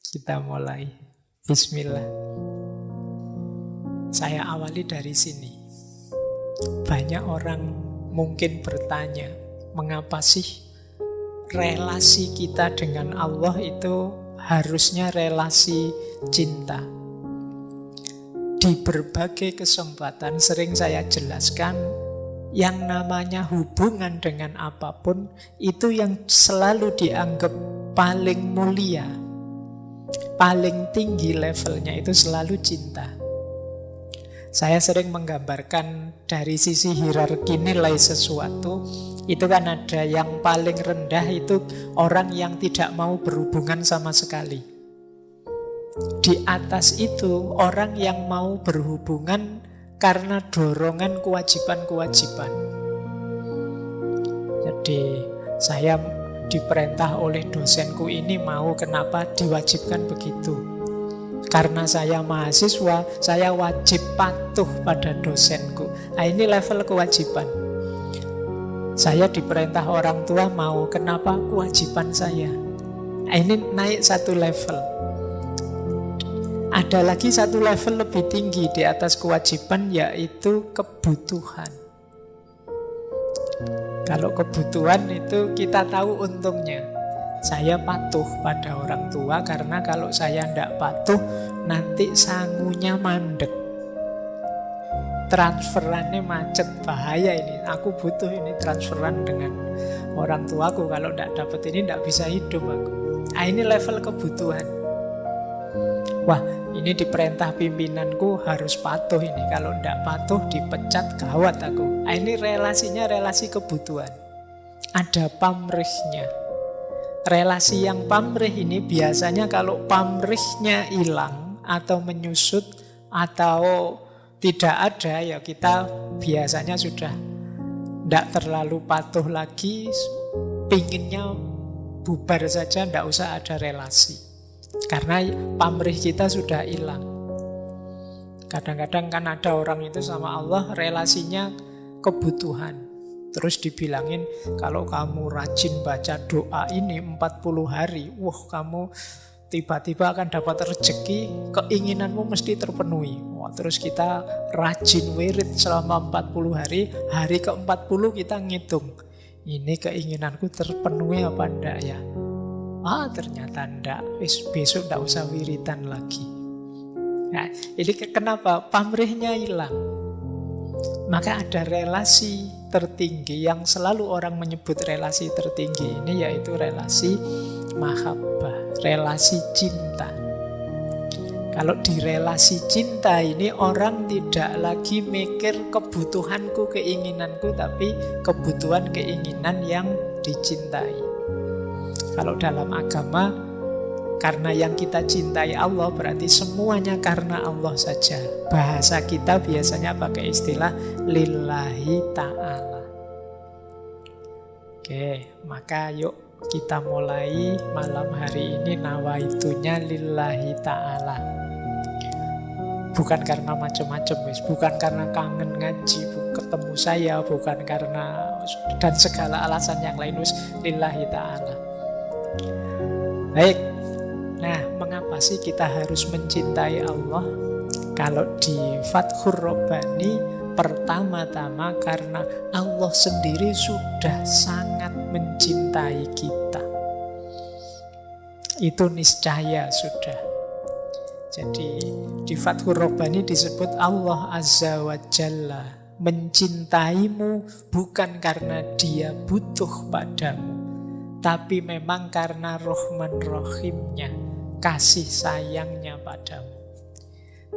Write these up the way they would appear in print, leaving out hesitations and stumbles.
Kita mulai. Bismillah. Saya awali dari sini. Banyak orang mungkin bertanya, mengapa sih relasi kita dengan Allah itu harusnya relasi cinta? Di berbagai kesempatan sering saya jelaskan, yang namanya hubungan dengan apapun itu yang selalu dianggap paling mulia, paling tinggi levelnya itu selalu cinta. Saya sering menggambarkan dari sisi hierarki nilai sesuatu, itu kan ada yang paling rendah itu orang yang tidak mau berhubungan sama sekali. Di atas itu orang yang mau berhubungan karena dorongan kewajiban-kewajiban. Jadi saya diperintah oleh dosenku ini mau, kenapa diwajibkan begitu? Karena saya mahasiswa, saya wajib patuh pada dosenku. Nah, ini level kewajiban. Saya diperintah orang tua mau, kenapa? Kewajiban saya. Nah, ini naik satu level. Ada lagi satu level lebih tinggi di atas kewajiban, yaitu kebutuhan. Kalau kebutuhan itu kita tahu untungnya. Saya patuh pada orang tua karena kalau saya tidak patuh nanti sangunya mandek, transferannya macet, bahaya ini. Aku butuh ini transferan dengan orang tuaku, kalau tidak dapat ini tidak bisa hidup aku. Nah, ini level kebutuhan. Wah, ini diperintah pimpinanku harus patuh ini, kalau tidak patuh dipecat, gawat aku. Nah, ini relasinya relasi kebutuhan. Ada pamrihnya. Relasi yang pamrih ini biasanya kalau pamrihnya hilang atau menyusut atau tidak ada, ya kita biasanya sudah tidak terlalu patuh lagi, pinginnya bubar saja, tidak usah ada relasi. Karena pamrih kita sudah hilang. Kadang-kadang kan ada orang itu sama Allah relasinya kebutuhan. Terus dibilangin, kalau kamu rajin baca doa ini 40 hari, wah kamu tiba-tiba akan dapat rezeki, keinginanmu mesti terpenuhi. Wah, terus kita rajin wirid selama 40 hari, hari ke-40 kita ngitung, ini keinginanku terpenuhi apa enggak ya? Ah, ternyata enggak, besok enggak usah wiridan lagi. Nah, ini kenapa? Pamrihnya hilang. Maka ada relasi tertinggi yang selalu orang menyebut relasi tertinggi ini, yaitu relasi mahabbah, relasi cinta. Kalau di relasi cinta ini orang tidak lagi mikir kebutuhanku, keinginanku, tapi kebutuhan, keinginan yang dicintai. Kalau dalam agama, karena yang kita cintai Allah, berarti semuanya karena Allah saja. Bahasa kita biasanya pakai istilah lillahi ta'ala. Oke, maka yuk kita mulai malam hari ini nawaitunya lillahi ta'ala. Bukan karena macam-macam, bukan karena kangen ngaji, ketemu saya, bukan karena dan segala alasan yang lain, lillahi ta'ala. Baik. Nah, mengapa sih kita harus mencintai Allah? Kalau di Fathur Rabbani, pertama-tama karena Allah sendiri sudah sangat mencintai kita. Itu niscaya sudah. Jadi di Fathur Rabbani disebut Allah Azza wa Jalla mencintaimu bukan karena dia butuh padamu, tapi memang karena Rahman Rahimnya, kasih sayangnya padamu.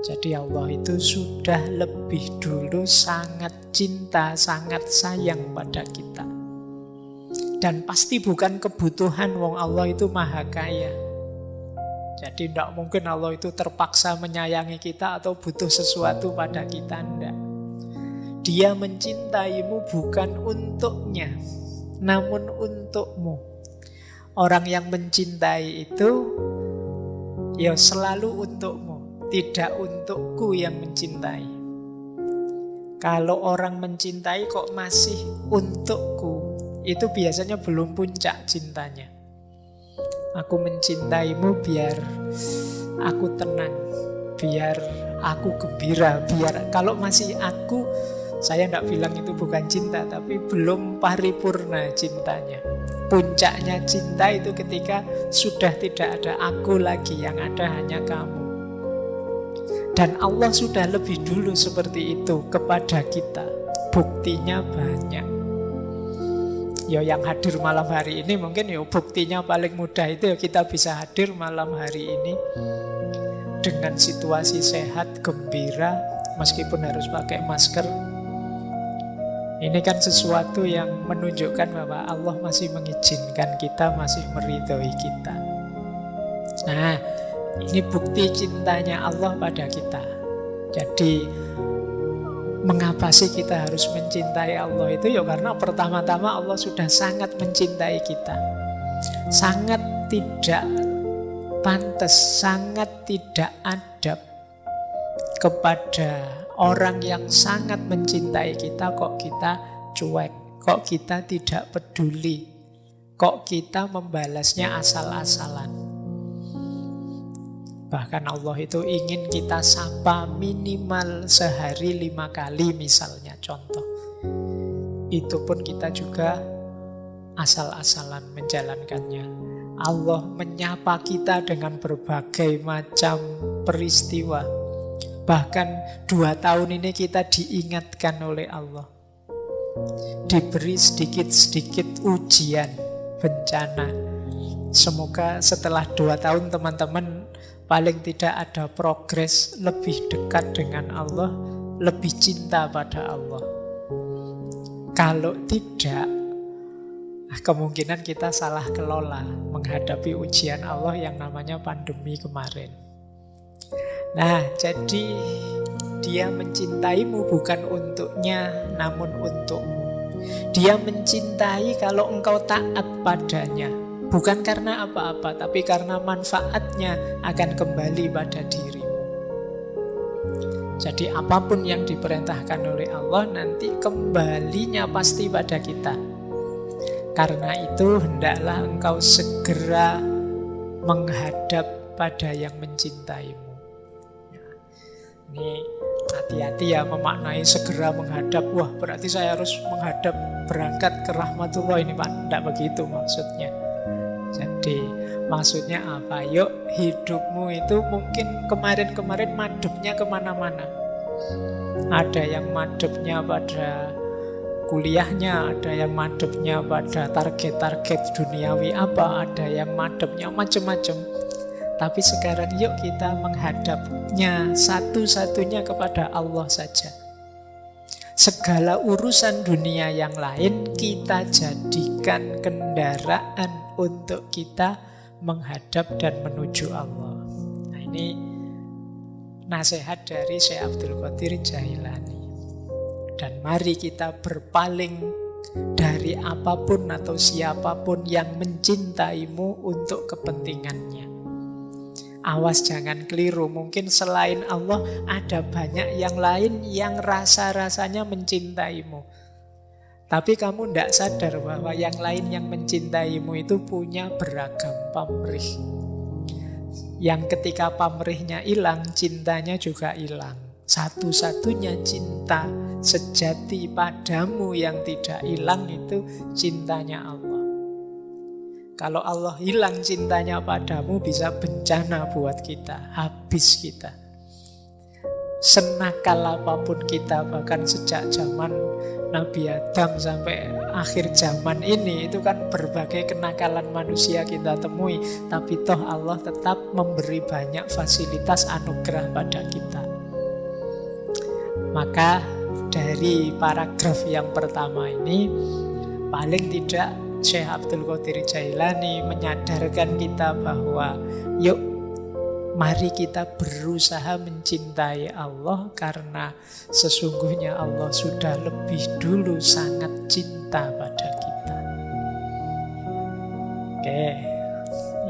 Jadi Allah itu sudah lebih dulu sangat cinta, sangat sayang pada kita. Dan pasti bukan kebutuhan, wong Allah itu maha kaya. Jadi tidak mungkin Allah itu terpaksa menyayangi kita atau butuh sesuatu pada kita, tidak. Dia mencintaimu bukan untuknya, namun untukmu. Orang yang mencintai itu ya selalu untukmu, tidak untukku yang mencintai. Kalau orang mencintai kok masih untukku, itu biasanya belum puncak cintanya. Aku mencintaimu biar aku tenang, biar aku gembira, biar kalau masih aku, saya tidak bilang itu bukan cinta, tapi belum paripurna cintanya. Puncaknya cinta itu ketika sudah tidak ada aku lagi, yang ada hanya kamu. Dan Allah sudah lebih dulu seperti itu kepada kita. Buktinya banyak. Ya yang hadir malam hari ini mungkin ya buktinya paling mudah itu ya kita bisa hadir malam hari ini dengan situasi sehat, gembira, meskipun harus pakai masker. Ini kan sesuatu yang menunjukkan bahwa Allah masih mengizinkan kita, masih meridhoi kita. Nah, ini bukti cintanya Allah pada kita. Jadi, mengapa sih kita harus mencintai Allah itu? Ya karena pertama-tama Allah sudah sangat mencintai kita. Sangat tidak pantas, sangat tidak adab kepada orang yang sangat mencintai kita kok kita cuek, kok kita tidak peduli, kok kita membalasnya asal-asalan. Bahkan Allah itu ingin kita sapa minimal sehari 5 kali misalnya, contoh. Itu pun kita juga asal-asalan menjalankannya. Allah menyapa kita dengan berbagai macam peristiwa. Bahkan 2 tahun ini kita diingatkan oleh Allah, diberi sedikit-sedikit ujian, bencana. Semoga setelah 2 tahun teman-teman paling tidak ada progres, lebih dekat dengan Allah, lebih cinta pada Allah. Kalau tidak, kemungkinan kita salah kelola menghadapi ujian Allah yang namanya pandemi kemarin. Nah, jadi dia mencintaimu bukan untuknya, namun untukmu. Dia mencintai kalau engkau taat padanya. Bukan karena apa-apa, tapi karena manfaatnya akan kembali pada dirimu. Jadi apapun yang diperintahkan oleh Allah nanti kembalinya pasti pada kita. Karena itu hendaklah engkau segera menghadap pada yang mencintaimu. Ini hati-hati ya memaknai segera menghadap. Wah, berarti saya harus menghadap, berangkat ke rahmatullah ini Pak. Tidak begitu maksudnya. Jadi maksudnya apa? Yuk hidupmu itu mungkin kemarin-kemarin madepnya kemana-mana. Ada yang madepnya pada kuliahnya, ada yang madepnya pada target-target duniawi apa, ada yang madepnya macam-macam. Tapi sekarang yuk kita menghadapnya satu-satunya kepada Allah saja. Segala urusan dunia yang lain kita jadikan kendaraan untuk kita menghadap dan menuju Allah. Nah, ini nasihat dari Syekh Abdul Qadir Jailani. Dan mari kita berpaling dari apapun atau siapapun yang mencintaimu untuk kepentingannya. Awas jangan keliru, mungkin selain Allah ada banyak yang lain yang rasa-rasanya mencintaimu. Tapi kamu tidak sadar bahwa yang lain yang mencintaimu itu punya beragam pamrih. Yang ketika pamrihnya hilang, cintanya juga hilang. Satu-satunya cinta sejati padamu yang tidak hilang itu cintanya Allah. Kalau Allah hilang cintanya padamu, bisa bencana buat kita, habis kita. Senakal apapun kita, bahkan sejak zaman Nabi Adam sampai akhir zaman ini, itu kan berbagai kenakalan manusia kita temui. Tapi toh Allah tetap memberi banyak fasilitas anugerah pada kita. Maka dari paragraf yang pertama ini, paling tidak Syekh Abdul Qadir Jailani menyadarkan kita bahwa yuk mari kita berusaha mencintai Allah, karena sesungguhnya Allah sudah lebih dulu sangat cinta pada kita. Oke,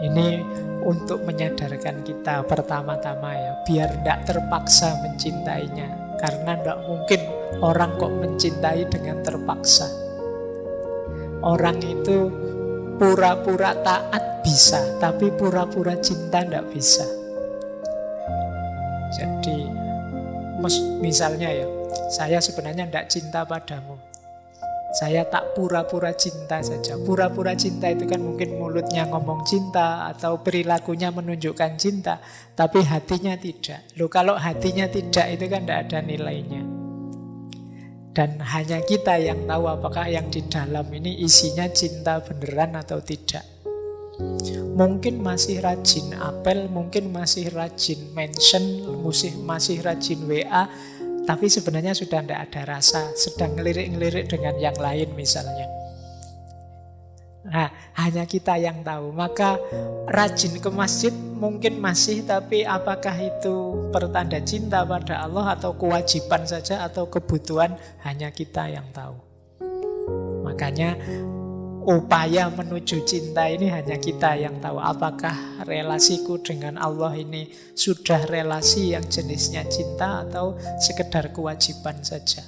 ini untuk menyadarkan kita pertama-tama ya, biar tidak terpaksa mencintainya. Karena tidak mungkin orang kok mencintai dengan terpaksa. Orang itu Pura-pura taat bisa, tapi pura-pura cinta tidak bisa. Jadi misalnya ya, saya sebenarnya tidak cinta padamu. Saya tak pura-pura cinta saja. Pura-pura cinta itu kan mungkin mulutnya ngomong cinta atau perilakunya menunjukkan cinta, tapi hatinya tidak. Loh, kalau hatinya tidak itu kan tidak ada nilainya. Dan hanya kita yang tahu apakah yang di dalam ini isinya cinta beneran atau tidak. Mungkin masih rajin apel, mungkin masih rajin mention, masih rajin WA, tapi sebenarnya sudah tidak ada rasa, sedang ngelirik-ngelirik dengan yang lain misalnya. Nah, hanya kita yang tahu. Maka rajin ke masjid mungkin masih, tapi apakah itu pertanda cinta pada Allah atau kewajiban saja atau kebutuhan, hanya kita yang tahu. Makanya upaya menuju cinta ini hanya kita yang tahu. Apakah relasiku dengan Allah ini sudah relasi yang jenisnya cinta atau sekedar kewajiban saja.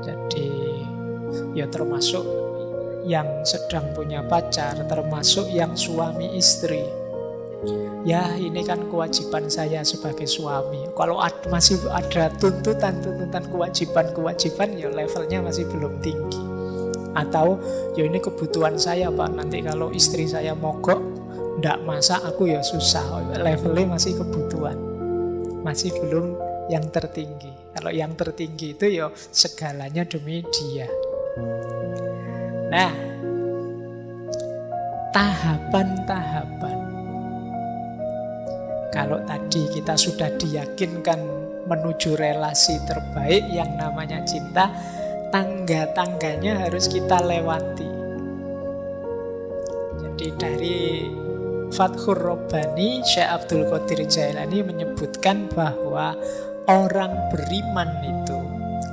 Jadi ya termasuk yang sedang punya pacar, termasuk yang suami istri. Ya ini kan kewajiban saya sebagai suami. Kalau masih ada tuntutan kewajiban, ya levelnya masih belum tinggi. Atau ya ini kebutuhan saya Pak, nanti kalau istri saya mogok ndak masak aku ya susah. Levelnya masih kebutuhan, masih belum yang tertinggi. Kalau yang tertinggi itu ya segalanya demi dia. Nah, tahapan-tahapan. Kalau tadi kita sudah diyakinkan menuju relasi terbaik yang namanya cinta, tangga-tangganya harus kita lewati. Jadi dari Fathur Rabbani, Syekh Abdul Qadir Jailani menyebutkan bahwa orang beriman itu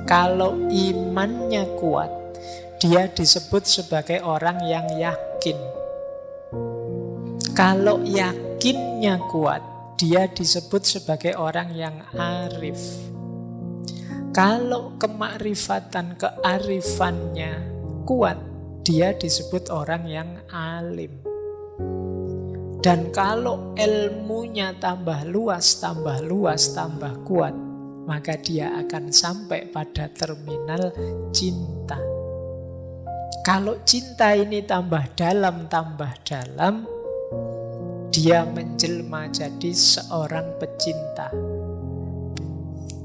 kalau imannya kuat, dia disebut sebagai orang yang yakin. Kalau yakinnya kuat, dia disebut sebagai orang yang arif. Kalau kemakrifatan, kearifannya kuat, dia disebut orang yang alim. Dan kalau ilmunya tambah luas, tambah kuat, maka dia akan sampai pada terminal cinta. Kalau cinta ini tambah dalam, dia menjelma jadi seorang pecinta.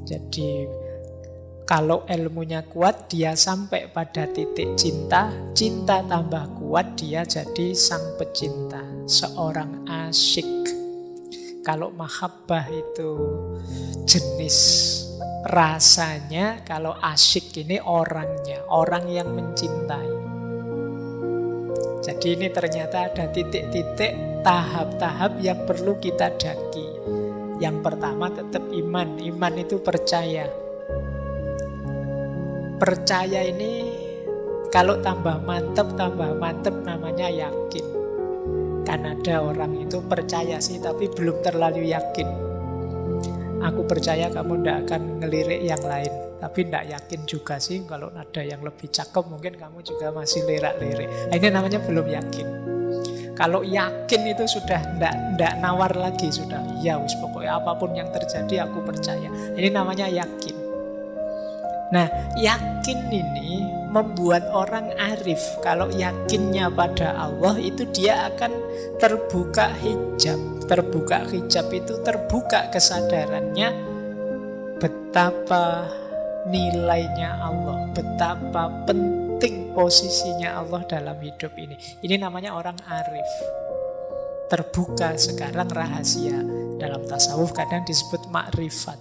Jadi kalau ilmunya kuat, dia sampai pada titik cinta. Cinta tambah kuat, dia jadi sang pecinta, seorang asyik. Kalau mahabbah itu jenis rasanya, kalau asyik ini orangnya, orang yang mencintai. Jadi ini ternyata ada titik-titik, tahap-tahap yang perlu kita daki. Yang pertama tetap iman. Iman itu percaya. Percaya ini kalau tambah mantep namanya yakin. Kan ada orang itu percaya sih tapi belum terlalu yakin. Aku percaya kamu tidak akan ngelirik yang lain, tapi tidak yakin juga sih. Kalau ada yang lebih cakep mungkin kamu juga masih lirak-lirik. Ini namanya belum yakin. Kalau yakin itu sudah tidak nawar lagi, sudah ya wis pokoknya apapun yang terjadi aku percaya. Ini namanya yakin. Nah, yakin ini membuat orang arif. Kalau yakinnya pada Allah itu dia akan terbuka hijab. Terbuka hijab itu terbuka kesadarannya betapa nilainya Allah, betapa penting posisinya Allah dalam hidup ini. Ini namanya orang arif. Terbuka sekarang rahasia. Dalam tasawuf kadang disebut makrifat.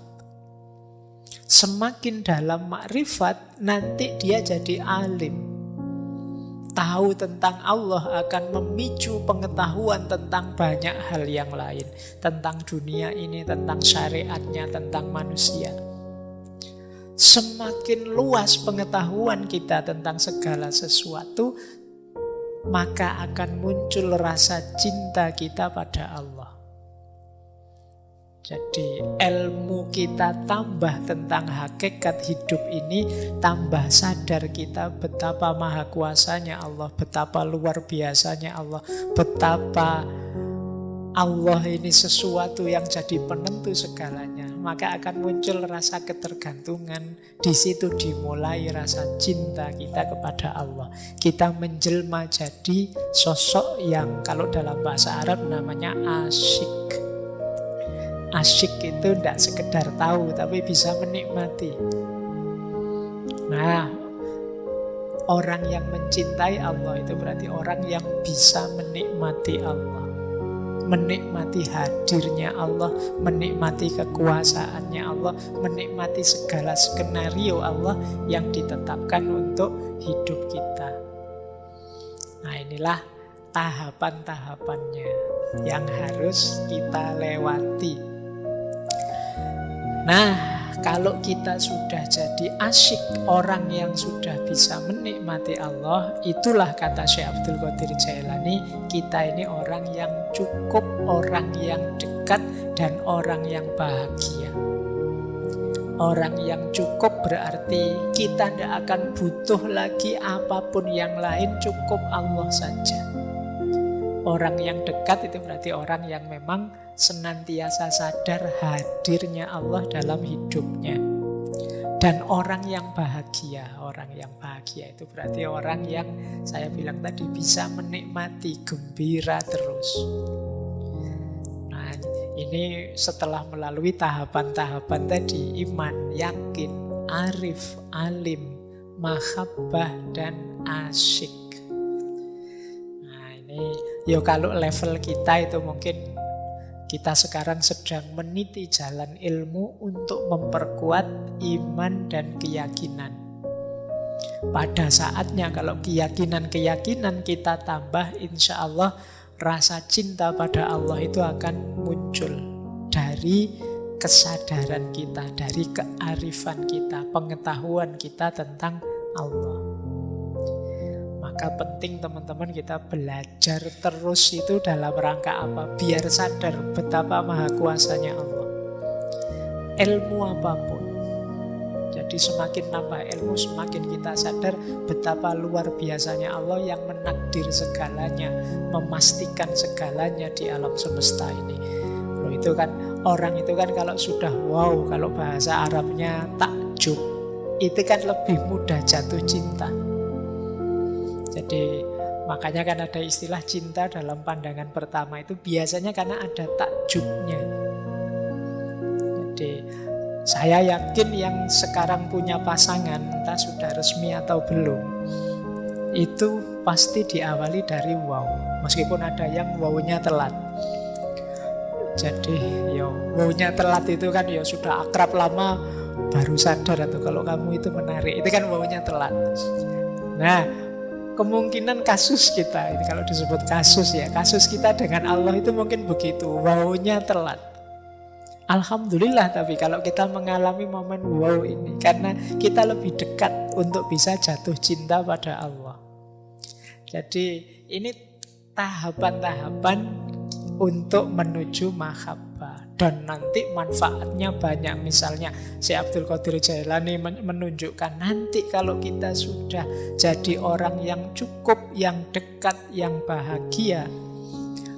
Semakin dalam makrifat, nanti dia jadi alim. Tahu tentang Allah akan memicu pengetahuan tentang banyak hal yang lain. Tentang dunia ini, tentang syariatnya, tentang manusia. Semakin luas pengetahuan kita tentang segala sesuatu, maka akan muncul rasa cinta kita pada Allah. Jadi ilmu kita tambah tentang hakikat hidup ini, tambah sadar kita betapa maha kuasanya Allah, betapa luar biasanya Allah, betapa Allah ini sesuatu yang jadi penentu segalanya. Maka akan muncul rasa ketergantungan. Di situ dimulai rasa cinta kita kepada Allah. Kita menjelma jadi sosok yang kalau dalam bahasa Arab namanya asyik. Asyik itu tidak sekedar tahu, tapi bisa menikmati. Nah, orang yang mencintai Allah itu berarti orang yang bisa menikmati Allah, menikmati hadirnya Allah, menikmati kekuasaannya Allah, menikmati segala skenario Allah yang ditetapkan untuk hidup kita. Nah, inilah tahapan-tahapannya yang harus kita lewati. Nah, kalau kita sudah jadi asyik, orang yang sudah bisa menikmati Allah, itulah kata Syekh Abdul Qadir Jailani, kita ini orang yang cukup, orang yang dekat, dan orang yang bahagia. Orang yang cukup berarti kita tidak akan butuh lagi apapun yang lain, cukup Allah saja. Orang yang dekat itu berarti orang yang memang senantiasa sadar hadirnya Allah dalam hidupnya. Dan orang yang bahagia itu berarti orang yang saya bilang tadi bisa menikmati, gembira terus. Nah, ini setelah melalui tahapan-tahapan tadi, iman, yakin, arif, alim, mahabbah, dan asyik. Ya kalau level kita itu mungkin kita sekarang sedang meniti jalan ilmu untuk memperkuat iman dan keyakinan. Pada saatnya kalau keyakinan kita tambah, insya Allah rasa cinta pada Allah itu akan muncul dari kesadaran kita, dari kearifan kita, pengetahuan kita tentang Allah. Maka penting teman-teman kita belajar terus itu dalam rangka apa? Biar sadar betapa maha kuasanya Allah. Ilmu apapun. Jadi semakin nambah ilmu, semakin kita sadar betapa luar biasanya Allah yang menakdir segalanya, memastikan segalanya di alam semesta ini. Loh, itu kan orang itu kan kalau sudah wow, kalau bahasa Arabnya takjub, itu kan lebih mudah jatuh cinta. Jadi makanya kan ada istilah cinta dalam pandangan pertama itu biasanya karena ada takjubnya. Jadi saya yakin yang sekarang punya pasangan, entah sudah resmi atau belum, itu pasti diawali dari wow. Meskipun ada yang wow-nya telat. Jadi wow-nya telat itu kan sudah akrab lama baru sadar atau kalau kamu itu menarik. Itu kan wow-nya telat. Nah, kemungkinan kasus kita, ini kalau disebut kasus kasus kita dengan Allah itu mungkin begitu, wow-nya telat. Alhamdulillah, tapi kalau kita mengalami momen wow ini, karena kita lebih dekat untuk bisa jatuh cinta pada Allah. Jadi ini tahapan-tahapan untuk menuju mahabbah. Dan nanti manfaatnya banyak. Misalnya Syekh Abdul Qadir Jailani menunjukkan nanti kalau kita sudah jadi orang yang cukup, yang dekat, yang bahagia,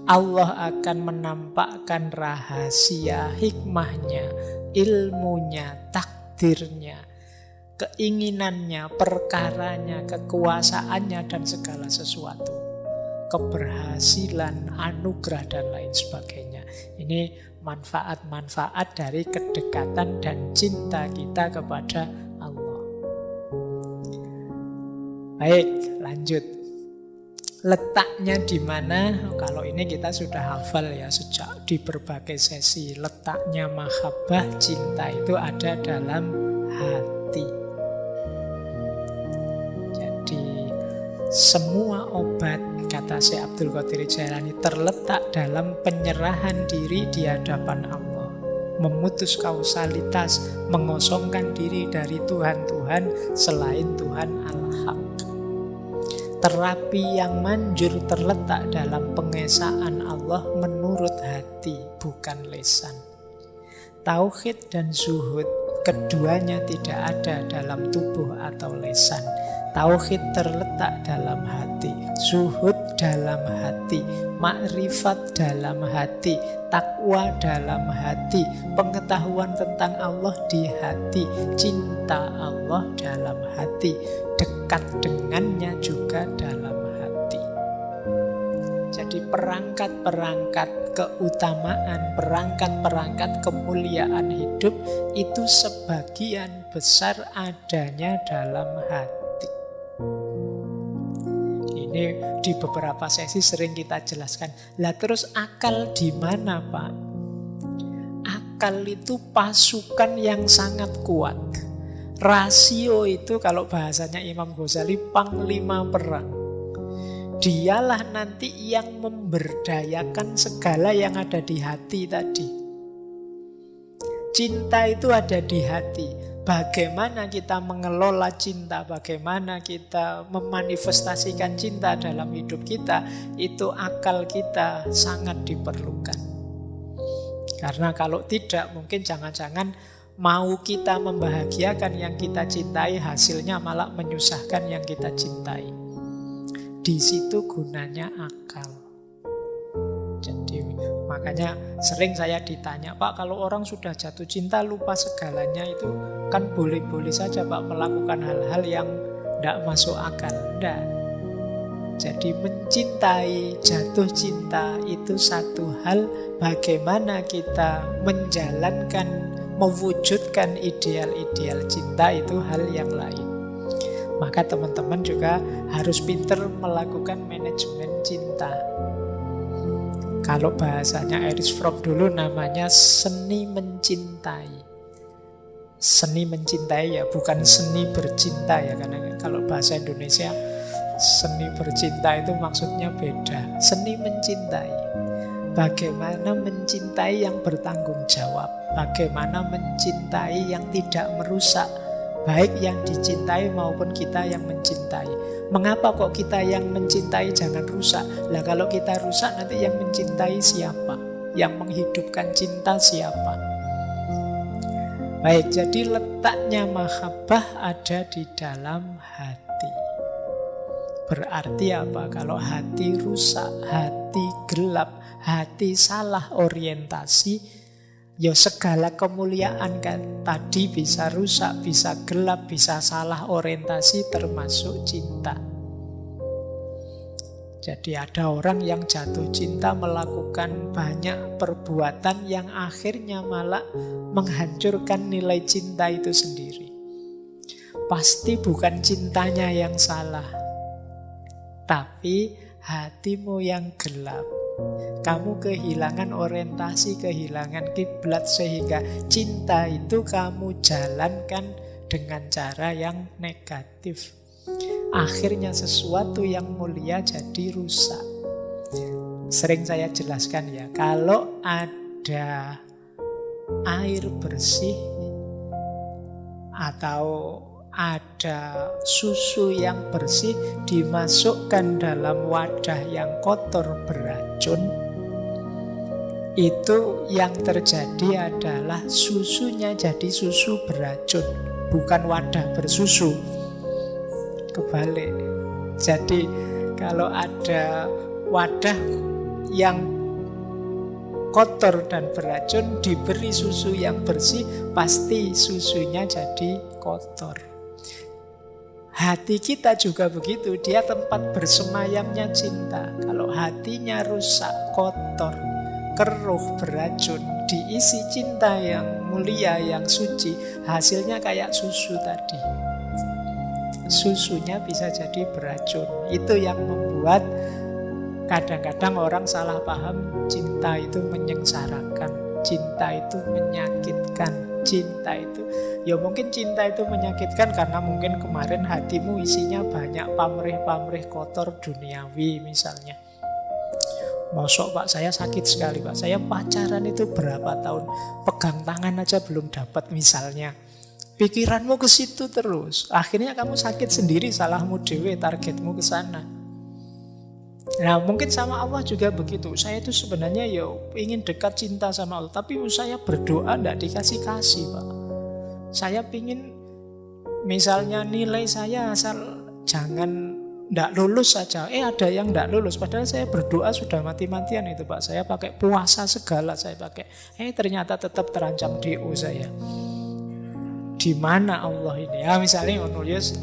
Allah akan menampakkan rahasia, hikmahnya, ilmunya, takdirnya, keinginannya, perkaranya, kekuasaannya, dan segala sesuatu, keberhasilan, anugerah, dan lain sebagainya. Ini manfaat-manfaat dari kedekatan dan cinta kita kepada Allah. Baik, lanjut. Letaknya di mana? Kalau ini kita sudah hafal sejak di berbagai sesi. Letaknya mahabbah, cinta itu ada dalam hati. Jadi semua obat, kata Syekh Abdul Qadir Jailani, terletak dalam penyerahan diri di hadapan Allah. Memutus kausalitas, mengosongkan diri dari Tuhan-Tuhan selain Tuhan Al-Haq. Terapi yang manjur terletak dalam pengesaan Allah menurut hati, bukan lisan. Tauhid dan zuhud, keduanya tidak ada dalam tubuh atau lesan. Tauhid terletak dalam hati, zuhud dalam hati, makrifat dalam hati, takwa dalam hati, pengetahuan tentang Allah di hati, cinta Allah dalam hati, dekat dengannya juga dalam hati. Jadi perangkat-perangkat keutamaan, perangkat-perangkat kemuliaan hidup itu sebagian besar adanya dalam hati. Ini di beberapa sesi sering kita jelaskan. Lah terus akal di mana, Pak? Akal itu pasukan yang sangat kuat. Rasio itu kalau bahasanya Imam Ghazali panglima perang. Dialah nanti yang memberdayakan segala yang ada di hati tadi. Cinta itu ada di hati. Bagaimana kita mengelola cinta, bagaimana kita memanifestasikan cinta dalam hidup kita, itu akal kita sangat diperlukan. Karena kalau tidak, mungkin jangan-jangan mau kita membahagiakan yang kita cintai, hasilnya malah menyusahkan yang kita cintai. Di situ gunanya akal. Jadi makanya sering saya ditanya, Pak, kalau orang sudah jatuh cinta lupa segalanya itu kan boleh-boleh saja Pak melakukan hal-hal yang tidak masuk akal. Tidak. Jadi mencintai, jatuh cinta itu satu hal. Bagaimana kita menjalankan, mewujudkan ideal-ideal cinta itu hal yang lain. Maka teman-teman juga harus pintar melakukan manajemen cinta. Kalau bahasanya Erich Fromm dulu namanya seni mencintai. Seni mencintai ya, bukan seni bercinta ya. Karena kalau bahasa Indonesia seni bercinta itu maksudnya beda. Seni mencintai. Bagaimana mencintai yang bertanggung jawab. Bagaimana mencintai yang tidak merusak. Baik yang dicintai maupun kita yang mencintai. Mengapa kok kita yang mencintai jangan rusak? Lah kalau kita rusak nanti yang mencintai siapa? Yang menghidupkan cinta siapa? Baik, jadi letaknya mahabbah ada di dalam hati. Berarti apa? Kalau hati rusak, hati gelap, hati salah orientasi, ya segala kemuliaan kan tadi bisa rusak, bisa gelap, bisa salah orientasi termasuk cinta. Jadi ada orang yang jatuh cinta melakukan banyak perbuatan yang akhirnya malah menghancurkan nilai cinta itu sendiri. Pasti bukan cintanya yang salah, tapi hatimu yang gelap. Kamu kehilangan orientasi, kehilangan kiblat, sehingga cinta itu kamu jalankan dengan cara yang negatif. Akhirnya sesuatu yang mulia jadi rusak. Sering saya jelaskan ya, kalau ada air bersih atau ada susu yang bersih dimasukkan dalam wadah yang kotor beracun, itu yang terjadi adalah susunya jadi susu beracun, bukan wadah bersusu. Kebalik. Jadi kalau ada wadah yang kotor dan beracun diberi susu yang bersih, pasti susunya jadi kotor. Hati kita juga begitu, dia tempat bersemayamnya cinta. Kalau hatinya rusak, kotor, keruh, beracun, diisi cinta yang mulia, yang suci, hasilnya kayak susu tadi. Susunya bisa jadi beracun. Itu yang membuat kadang-kadang orang salah paham cinta itu menyengsarakan, cinta itu menyakitkan. Cinta itu, ya mungkin cinta itu menyakitkan karena mungkin kemarin hatimu isinya banyak pamrih-pamrih kotor duniawi misalnya. Mosok Pak, saya sakit sekali Pak, saya pacaran itu berapa tahun, pegang tangan aja belum dapat misalnya. Pikiranmu ke situ terus, akhirnya kamu sakit sendiri, salahmu dewe, targetmu ke sana. Nah mungkin sama Allah juga begitu. Saya itu sebenarnya ya ingin dekat cinta sama Allah, tapi saya berdoa tidak dikasih-kasih Pak. Saya pingin misalnya nilai saya asal jangan tidak lulus saja. Ada yang tidak lulus, padahal saya berdoa sudah mati-matian itu Pak. Saya pakai puasa segala saya pakai. Ternyata tetap terancam DO saya. Di mana Allah ini? Ya misalnya nulis,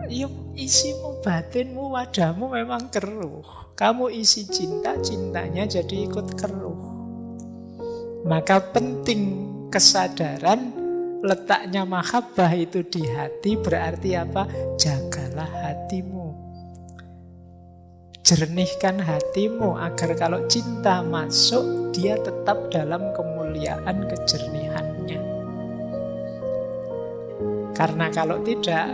yuk isimu, batinmu, wadahmu memang keruh. Kamu isi cinta, cintanya jadi ikut keruh. Maka penting kesadaran letaknya mahabbah itu di hati. Berarti apa? Jagalah hatimu, jernihkan hatimu agar kalau cinta masuk dia tetap dalam kemuliaan kejernihannya. Karena kalau tidak,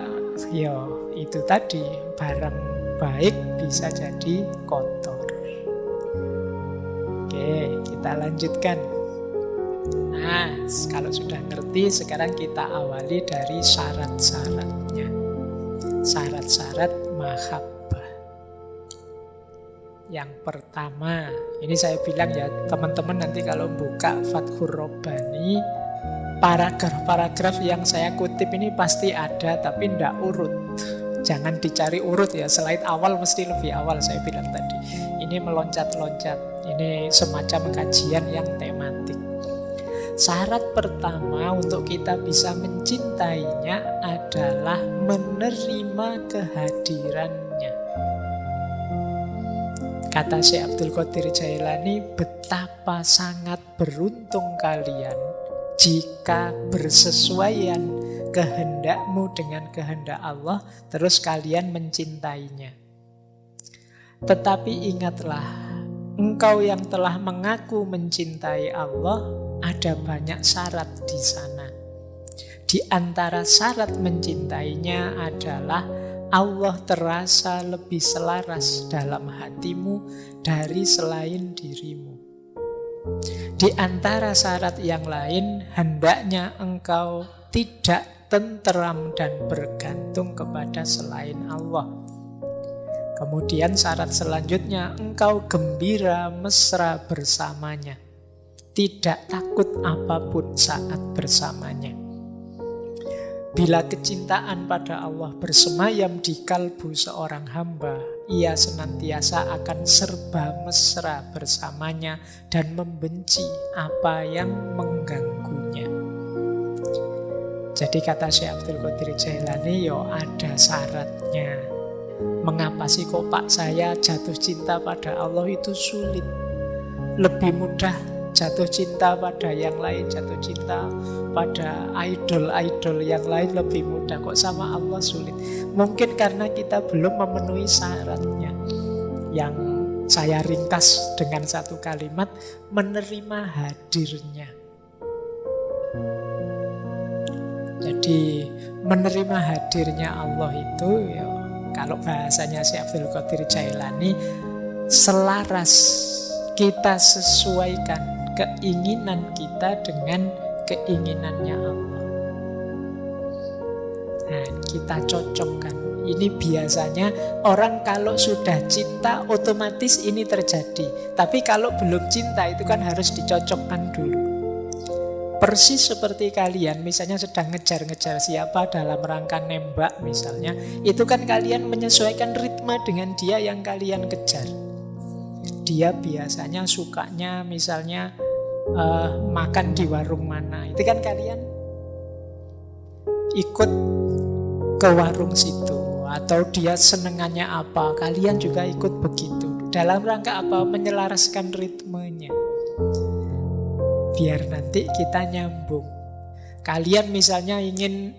ya itu tadi, barang baik bisa jadi kotor. Oke, kita lanjutkan. Nah, kalau sudah ngerti, sekarang kita awali dari syarat-syaratnya. Syarat-syarat mahabbah. Yang pertama, ini saya bilang ya, teman-teman nanti kalau buka Fathur Rabbani, paragraf-paragraf yang saya kutip ini pasti ada, tapi tidak urut. Jangan dicari urut ya, slide awal mesti lebih awal saya bilang tadi. Ini meloncat-loncat, ini semacam kajian yang tematik. Syarat pertama untuk kita bisa mencintainya adalah menerima kehadirannya. Kata Syekh Abdul Qadir Jailani, betapa sangat beruntung kalian jika bersesuaian kehendakmu dengan kehendak Allah, terus kalian mencintainya. Tetapi ingatlah, engkau yang telah mengaku mencintai Allah, ada banyak syarat di sana. Di antara syarat mencintainya adalah Allah terasa lebih selaras dalam hatimu dari selain dirimu. Di antara syarat yang lain, hendaknya engkau tidak tenteram dan bergantung kepada selain Allah. Kemudian syarat selanjutnya, engkau gembira mesra bersamanya, tidak takut apapun saat bersamanya. Bila kecintaan pada Allah bersemayam di kalbu seorang hamba, ia senantiasa akan serba mesra bersamanya dan membenci apa yang mengganggunya. Jadi kata Syekh Abdul Qadir Jailani, ada syaratnya. Mengapa sih kok Pak saya jatuh cinta pada Allah itu sulit? Lebih mudah jatuh cinta pada yang lain, jatuh cinta pada idol-idol yang lain lebih mudah, kok sama Allah sulit? Mungkin karena kita belum memenuhi syaratnya. Yang saya ringkas dengan satu kalimat, menerima hadirnya. Jadi menerima hadirnya Allah itu kalau bahasanya Syekh Abdul Qadir Jailani, selaras, kita sesuaikan keinginan kita dengan keinginannya Allah. Nah, kita cocokkan. Ini biasanya orang kalau sudah cinta otomatis ini terjadi. Tapi kalau belum cinta itu kan harus dicocokkan dulu. Persis seperti kalian misalnya sedang ngejar-ngejar siapa dalam rangka nembak misalnya, itu kan kalian menyesuaikan ritme dengan dia yang kalian kejar. Dia biasanya sukanya misalnya makan di warung mana, itu kan kalian ikut ke warung situ. Atau dia senengannya apa, kalian juga ikut begitu. Dalam rangka apa? Menyelaraskan ritmenya, biar nanti kita nyambung. Kalian misalnya ingin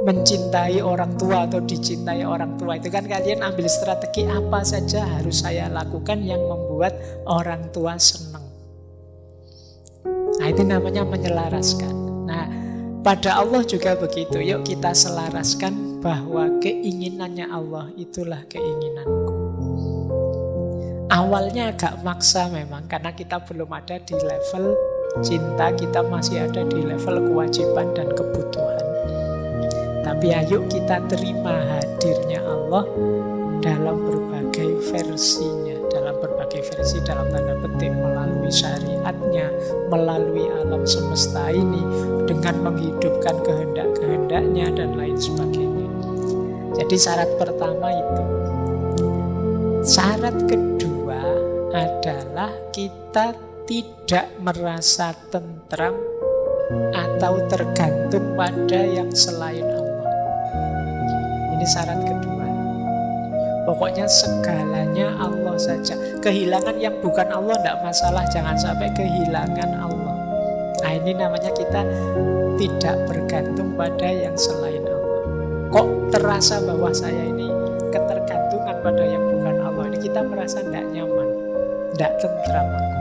mencintai orang tua atau dicintai orang tua, itu kan kalian ambil strategi apa saja harus saya lakukan yang membuat orang tua senang. Nah, itu namanya menyelaraskan. Nah, pada Allah juga begitu. Yuk kita selaraskan bahwa keinginannya Allah itulah keinginanku. Awalnya agak maksa memang, karena kita belum ada di level cinta, kita masih ada di level kewajiban dan kebutuhan. Tapi ayo kita terima hadirnya Allah dalam berbagai versinya, dalam berbagai versi dalam tanda petik, melalui syariatnya, melalui alam semesta ini, dengan menghidupkan kehendak-kehendaknya dan lain sebagainya. Jadi syarat pertama itu. Syarat kedua adalah kita tidak merasa tentram atau tergantung pada yang selain Allah. Ini syarat kedua. Pokoknya segalanya Allah saja. Kehilangan yang bukan Allah tidak masalah, jangan sampai kehilangan Allah. Nah, ini namanya kita tidak bergantung pada yang selain Allah. Kok terasa bahwa saya ini ketergantungan pada yang bukan Allah? Ini kita merasa tidak nyaman, tidak tentram aku.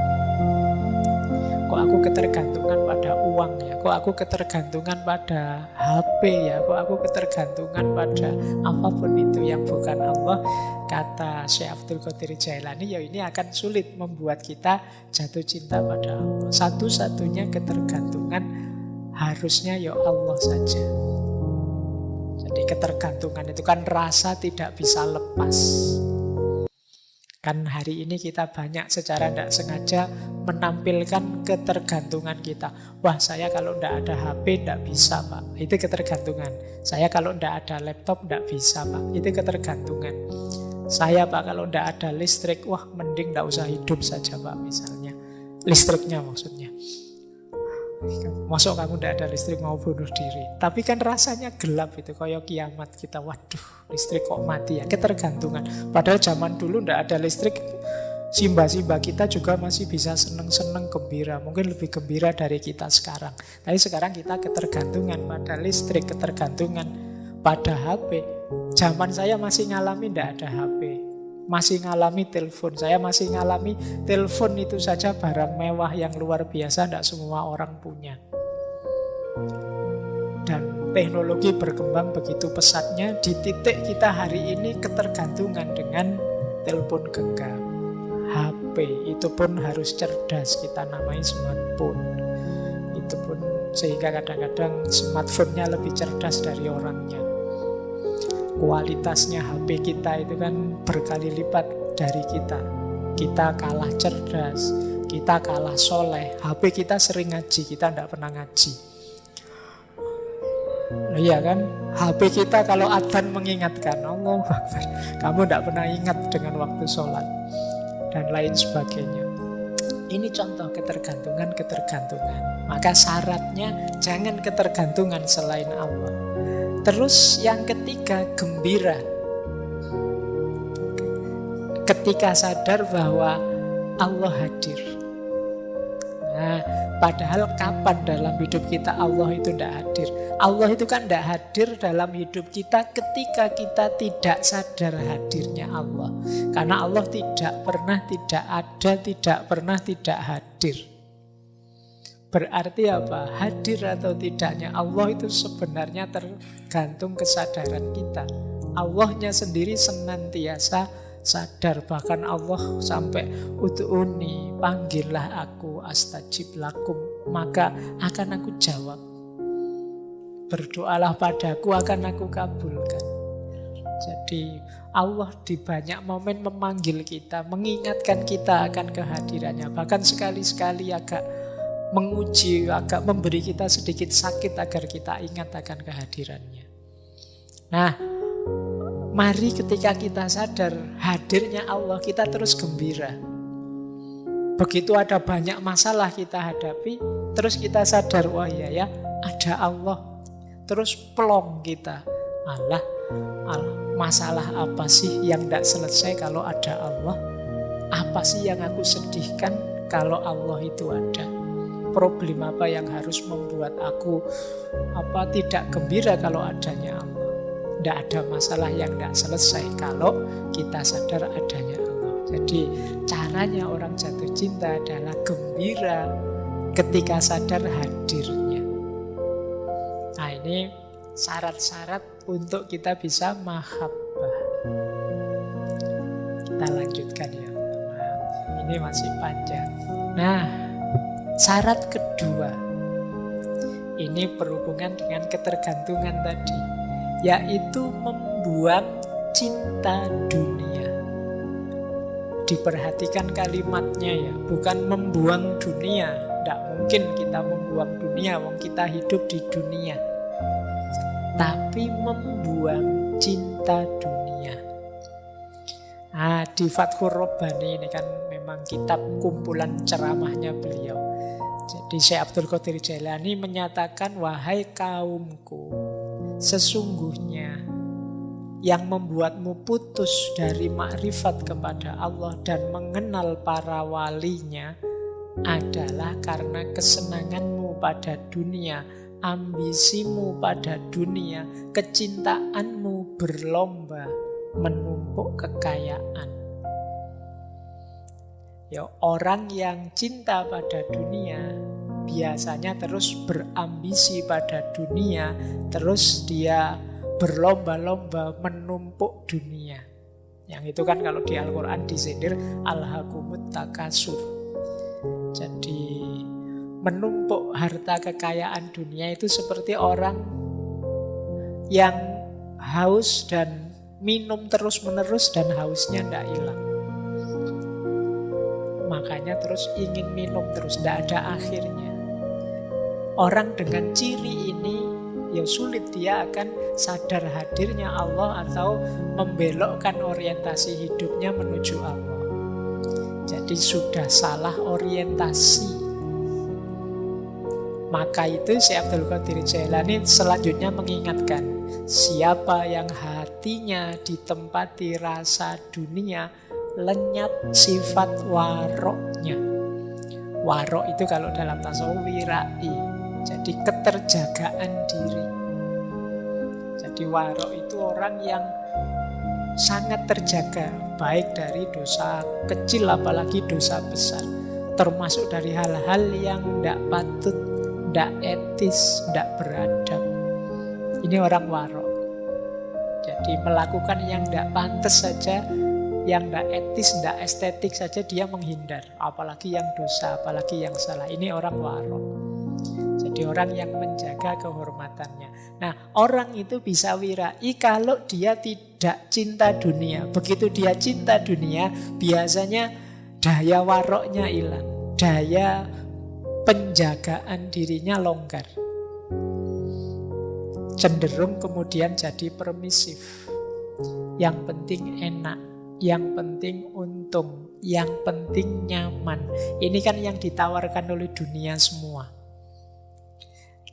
Kok aku ketergantungan pada uang ya? Kok aku ketergantungan pada HP ya? Kok aku ketergantungan pada apapun itu yang bukan Allah? Kata Syekh Abdul Qadir Jailani, ya ini akan sulit membuat kita jatuh cinta pada Allah. Satu-satunya ketergantungan harusnya ya Allah saja. Jadi ketergantungan itu kan rasa tidak bisa lepas. Kan hari ini kita banyak secara tidak sengaja menampilkan ketergantungan kita. Wah, saya kalau tidak ada HP tidak bisa, Pak. Itu ketergantungan. Saya kalau tidak ada laptop tidak bisa, Pak. Itu ketergantungan. Saya, Pak, kalau tidak ada listrik, wah mending tidak usah hidup saja, Pak, misalnya. Listriknya maksudnya. Masuk kamu tidak ada listrik mau bunuh diri. Tapi kan rasanya gelap itu, kayak kiamat kita. Waduh, listrik kok mati ya, ketergantungan. Padahal zaman dulu tidak ada listrik, simba-simba kita juga masih bisa seneng-seneng gembira. Mungkin lebih gembira dari kita sekarang. Tapi sekarang kita ketergantungan pada listrik, ketergantungan pada HP. Zaman saya masih ngalami tidak ada HP, masih ngalami telepon. Saya masih ngalami telepon itu saja barang mewah yang luar biasa, tidak semua orang punya. Dan teknologi berkembang begitu pesatnya, di titik kita hari ini ketergantungan dengan telepon genggam, HP. Itu pun harus cerdas, kita namai smartphone. Itu pun sehingga kadang-kadang smartphone-nya lebih cerdas dari orangnya. Kualitasnya HP kita itu kan berkali lipat dari kita. Kita kalah cerdas, kita kalah soleh. HP kita sering ngaji, kita tidak pernah ngaji. Iya kan? HP kita kalau adzan mengingatkan, Allahu Akbar, kamu tidak pernah ingat dengan waktu sholat dan lain sebagainya. Ini contoh ketergantungan. Maka syaratnya jangan ketergantungan selain Allah. Terus yang ketiga, gembira. Ketika sadar bahwa Allah hadir. Nah, padahal kapan dalam hidup kita Allah itu tidak hadir? Allah itu kan tidak hadir dalam hidup kita ketika kita tidak sadar hadirnya Allah. Karena Allah tidak pernah tidak ada, tidak pernah tidak hadir. Berarti apa? Hadir atau tidaknya Allah itu sebenarnya tergantung kesadaran kita. Allahnya sendiri senantiasa sadar. Bahkan Allah sampai ud'uni, panggillah aku, astajib lakum, maka akan aku jawab. Berdoalah padaku, akan aku kabulkan. Jadi Allah di banyak momen memanggil kita, mengingatkan kita akan kehadirannya. Bahkan sekali-sekali agak menguji, agak memberi kita sedikit sakit agar kita ingat akan kehadirannya. Nah, mari ketika kita sadar hadirnya Allah, kita terus gembira. Begitu ada banyak masalah kita hadapi, terus kita sadar, wah ya, ada Allah. Terus plong kita, Allah, masalah apa sih yang tidak selesai kalau ada Allah? Apa sih yang aku sedihkan kalau Allah itu ada? Problem apa yang harus membuat aku tidak gembira kalau adanya Allah? Tidak ada masalah yang tidak selesai kalau kita sadar adanya Allah. Jadi caranya orang jatuh cinta adalah gembira ketika sadar hadirnya. Nah, ini syarat-syarat untuk kita bisa mahabbah. Kita lanjutkan ya. Ini masih panjang. Nah, syarat kedua, ini berhubungan dengan ketergantungan tadi, yaitu membuang cinta dunia. diperhatikan kalimatnya ya, bukan membuang dunia. Tidak mungkin kita membuang dunia, wong kita hidup di dunia. Tapi membuang cinta dunia. Di Fathur Rabbani ini kan memang kitab kumpulan ceramahnya beliau. Jadi Syekh Abdul Qadir Jailani menyatakan, wahai kaumku, sesungguhnya yang membuatmu putus dari makrifat kepada Allah dan mengenal para walinya adalah karena kesenanganmu pada dunia, ambisimu pada dunia, kecintaanmu berlomba menumpuk kekayaan. Ya, orang yang cinta pada dunia biasanya terus berambisi pada dunia, terus dia berlomba-lomba menumpuk dunia. Yang itu kan kalau di Al-Quran disindir alhaqumut takasur. Jadi menumpuk harta kekayaan dunia itu seperti orang yang haus dan minum terus-menerus dan hausnya tidak hilang. Makanya terus ingin minum terus, tidak ada akhirnya. Orang dengan ciri ini ya sulit dia akan sadar hadirnya Allah atau membelokkan orientasi hidupnya menuju Allah. Jadi sudah salah orientasi. Maka itu Syekh Abdul Qadir Jailani selanjutnya mengingatkan, siapa yang hatinya ditempati rasa dunia, lenyap sifat waroknya. Warok itu kalau dalam tasawuf wirai, jadi keterjagaan diri. Jadi warok itu orang yang sangat terjaga, baik dari dosa kecil apalagi dosa besar, termasuk dari hal-hal yang tidak patut, tidak etis, tidak beradab. Ini orang warok. Jadi melakukan yang tidak pantas saja, yang tidak etis, tidak estetik saja dia menghindar. Apalagi yang dosa, apalagi yang salah. Ini orang warok. Jadi orang yang menjaga kehormatannya. Nah, orang itu bisa wirai kalau dia tidak cinta dunia. Begitu dia cinta dunia, biasanya daya waroknya hilang. Daya penjagaan dirinya longgar. Cenderung kemudian jadi permisif. Yang penting enak, yang penting untung, yang penting nyaman. Ini kan yang ditawarkan oleh dunia semua.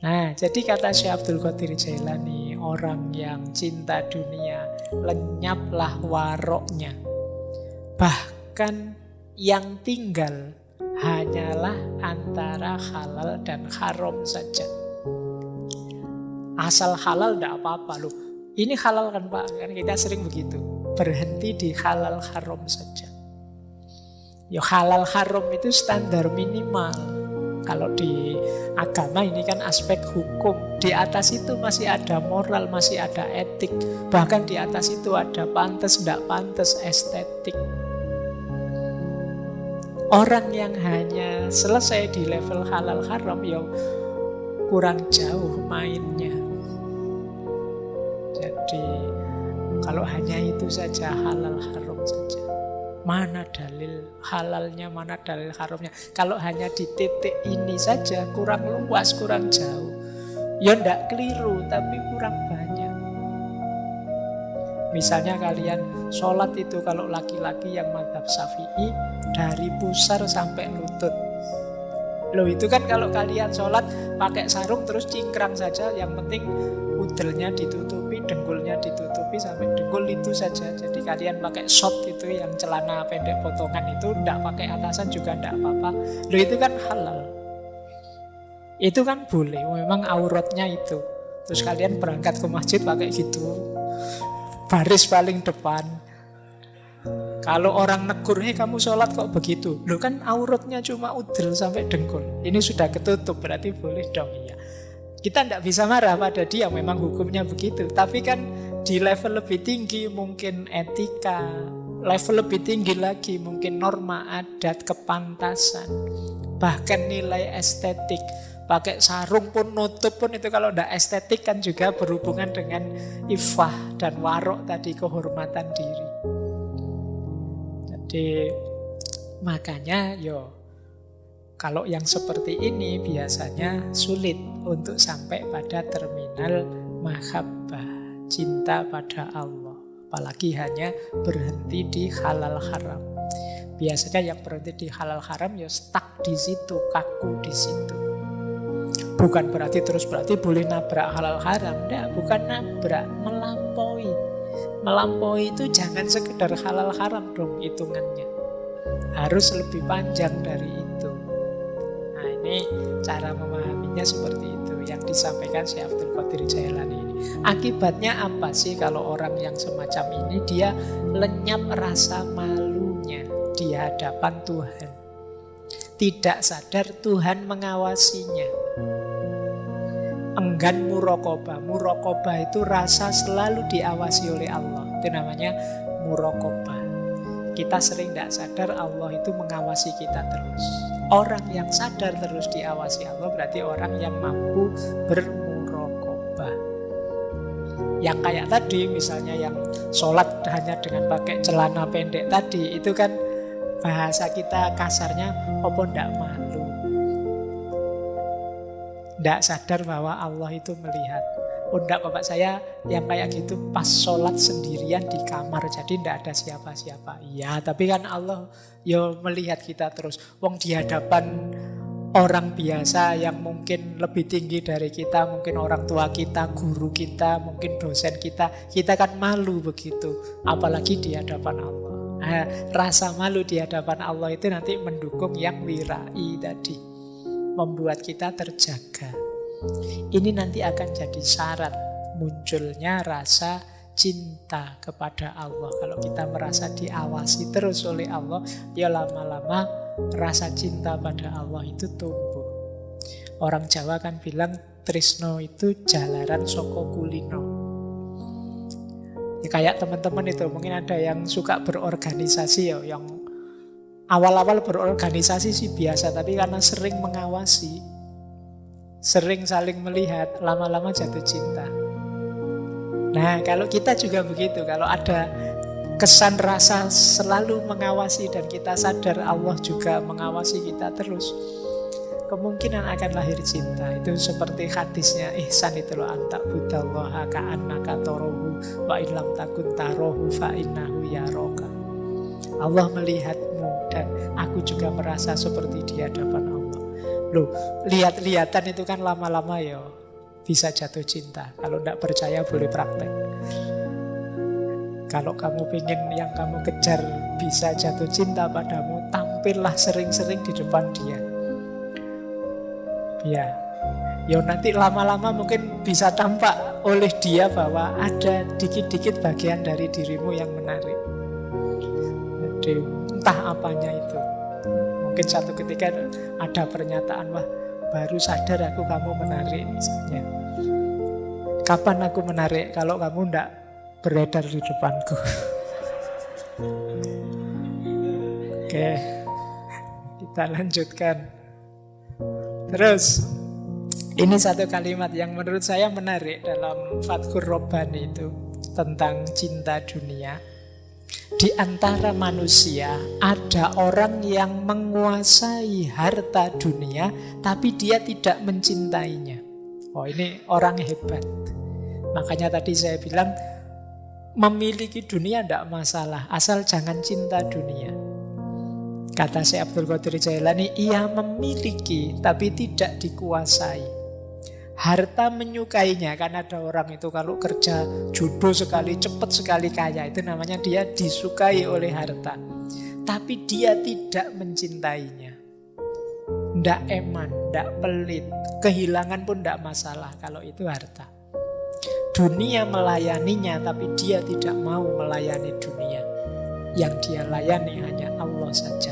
Nah, jadi kata Syekh Abdul Qadir Jailani, orang yang cinta dunia, lenyaplah waroknya. Bahkan yang tinggal hanyalah antara halal dan haram saja. Asal halal tidak apa-apa loh. Ini halal kan Pak, kan kita sering begitu. Berhenti di halal haram saja. Ya halal haram itu standar minimal. Kalau di agama ini kan aspek hukum. Di atas itu masih ada moral, masih ada etik. Bahkan di atas itu ada pantas, tidak pantas, estetik. Orang yang hanya selesai di level halal haram ya kurang jauh mainnya. Jadi kalau hanya itu saja halal haram saja, mana dalil halalnya, mana dalil haramnya? Kalau hanya di titik ini saja kurang luas, kurang jauh. Ya ndak keliru, tapi kurang banyak. Misalnya kalian sholat itu kalau laki-laki yang mazhab Syafi'i dari pusar sampai lutut. Loh itu kan kalau kalian sholat pakai sarung terus cingkrang saja, yang penting udelnya ditutupi, dengkulnya ditutupi sampai dengkul itu saja. Jadi kalian pakai short itu yang celana pendek potongan itu, tidak pakai atasan juga tidak apa-apa. Loh itu kan halal. Itu kan boleh, memang auratnya itu. Terus kalian berangkat ke masjid pakai gitu, baris paling depan. Kalau orang negur, kamu sholat kok begitu? Loh kan auratnya cuma udel sampai dengkul. Ini sudah ketutup, berarti boleh dong ya. Kita tidak bisa marah pada dia, memang hukumnya begitu. Tapi kan di level lebih tinggi mungkin etika, level lebih tinggi lagi mungkin norma adat, kepantasan, bahkan nilai estetik. Pakai sarung pun, nutup pun itu kalau tidak estetik kan juga berhubungan dengan ifah dan warok tadi, kehormatan diri. Jadi makanya kalau yang seperti ini biasanya sulit untuk sampai pada terminal mahabbah, cinta pada Allah. Apalagi hanya berhenti di halal haram. Biasanya yang berhenti di halal haram stuck di situ, kaku di situ. Bukan berarti boleh nabrak halal haram. Enggak, bukan nabrak, melampaui. Melampaui itu jangan sekedar halal haram dong hitungannya. Harus lebih panjang dari itu. Nah, ini cara memahaminya seperti itu yang disampaikan Syekh Abdul Qadir Jailani ini. Akibatnya apa sih kalau orang yang semacam ini dia lenyap rasa malunya di hadapan Tuhan. Tidak sadar Tuhan mengawasinya. Enggan muraqabah. Muraqabah itu rasa selalu diawasi oleh Allah. Itu namanya muraqabah. Kita sering tidak sadar Allah itu mengawasi kita terus. Orang yang sadar terus diawasi Allah berarti orang yang mampu bermuraqabah. Yang kayak tadi misalnya yang sholat hanya dengan pakai celana pendek tadi, itu kan bahasa kita kasarnya apa ndak malu. Ndak sadar bahwa Allah itu melihat. Oh enggak Bapak, saya yang kayak gitu pas sholat sendirian di kamar, jadi enggak ada siapa-siapa. Iya, tapi kan Allah melihat kita terus. Wong di hadapan orang biasa yang mungkin lebih tinggi dari kita, mungkin orang tua kita, guru kita, mungkin dosen kita kan malu begitu. Apalagi di hadapan Allah. Nah, rasa malu di hadapan Allah itu nanti mendukung yang wirai tadi. Membuat kita terjaga. Ini nanti akan jadi syarat munculnya rasa cinta kepada Allah. Kalau kita merasa diawasi terus oleh Allah, lama-lama rasa cinta pada Allah itu tumbuh. Orang Jawa kan bilang tresno itu jalaran saka kulino. Ya, kayak teman-teman itu mungkin ada yang suka berorganisasi yang awal-awal berorganisasi sih biasa, tapi karena sering mengawasi, sering saling melihat, lama-lama jatuh cinta. Nah, kalau kita juga begitu. Kalau ada kesan rasa selalu mengawasi dan kita sadar Allah juga mengawasi kita terus, kemungkinan akan lahir cinta. Itu seperti hadisnya ihsan itu loh, antak budallaha ka'annaka tarahu wa illam takun tarahu fa innahu yaraka. Allah melihatmu dan aku juga merasa seperti di hadapan Allah. Loh, lihat-lihatan itu kan lama-lama bisa jatuh cinta. Kalau tidak percaya boleh praktek. Kalau kamu pengen yang kamu kejar bisa jatuh cinta padamu, tampillah sering-sering di depan dia. Ya nanti lama-lama mungkin bisa tampak oleh dia bahwa ada dikit-dikit bagian dari dirimu yang menarik. Jadi entah apanya itu. Mungkin satu ketika ada pernyataan, wah baru sadar aku kamu menarik misalnya. Kapan aku menarik? Kalau kamu tidak beredar di depanku. Oke, kita lanjutkan. Terus, ini satu kalimat yang menurut saya menarik dalam Fathur Rabbani itu tentang cinta dunia. Di antara manusia ada orang yang menguasai harta dunia tapi dia tidak mencintainya. Oh, ini orang hebat. Makanya tadi saya bilang memiliki dunia tidak masalah, asal jangan cinta dunia. Kata Syekh Abdul Qadir Jailani, ia memiliki tapi tidak dikuasai. Harta menyukainya, kan ada orang itu kalau kerja jodoh sekali, cepat sekali kaya, itu namanya dia disukai oleh harta. Tapi dia tidak mencintainya. Ndak eman, ndak pelit, kehilangan pun ndak masalah kalau itu harta. Dunia melayaninya tapi dia tidak mau melayani dunia. Yang dia layani hanya Allah saja.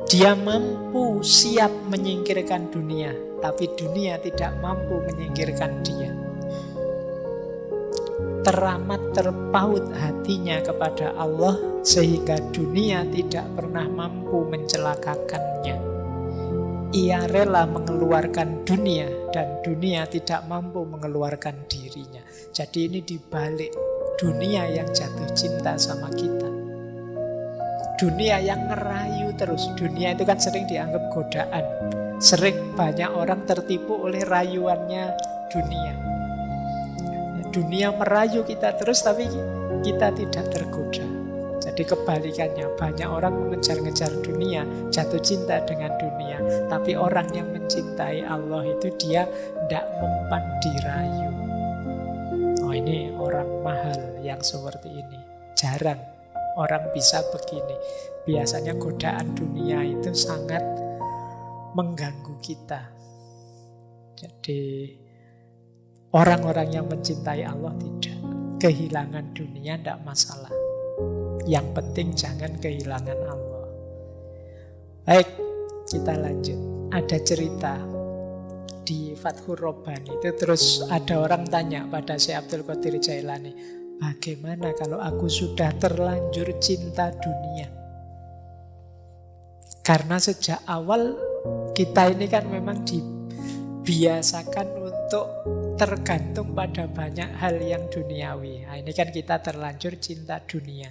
Dia mampu siap menyingkirkan dunia, tapi dunia tidak mampu menyingkirkan dia. Teramat terpaut hatinya kepada Allah sehingga dunia tidak pernah mampu mencelakakannya. Ia rela mengeluarkan dunia dan dunia tidak mampu mengeluarkan dirinya. Jadi ini dibalik, dunia yang jatuh cinta sama kita. dunia yang ngerayu terus. Dunia itu kan sering dianggap godaan. Sering banyak orang tertipu oleh rayuannya dunia. Dunia merayu kita terus tapi kita tidak tergoda. Jadi kebalikannya, banyak orang mengejar-ngejar dunia, jatuh cinta dengan dunia. Tapi orang yang mencintai Allah itu dia tidak mempan dirayu. Oh, ini orang mahal yang seperti ini. Jarang orang bisa begini. Biasanya godaan dunia itu sangat mengganggu kita. Jadi orang-orang yang mencintai Allah tidak. Kehilangan dunia tidak masalah. Yang penting jangan kehilangan Allah. Baik, kita lanjut. Ada cerita di Fathur Rabbani itu, terus ada orang tanya pada Syekh Abdul Qadir Jailani, bagaimana kalau aku sudah terlanjur cinta dunia? Karena sejak awal kita ini kan memang dibiasakan untuk tergantung pada banyak hal yang duniawi. Nah, ini kan kita terlanjur cinta dunia.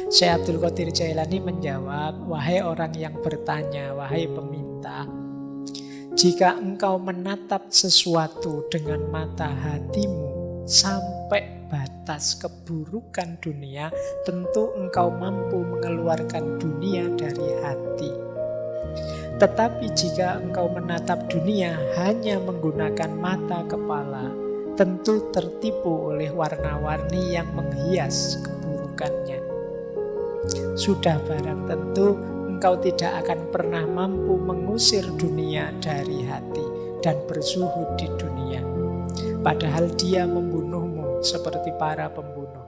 Syekh Abdul Qadir Jailani menjawab, wahai orang yang bertanya, wahai peminta, jika engkau menatap sesuatu dengan mata hatimu sampai batas keburukan dunia, tentu engkau mampu mengeluarkan dunia dari hati. Tetapi jika engkau menatap dunia hanya menggunakan mata kepala, tentu tertipu oleh warna-warni yang menghias keburukannya. Sudah barang tentu engkau tidak akan pernah mampu mengusir dunia dari hati dan berzuhud di dunia. Padahal dia membunuhmu seperti para pembunuh.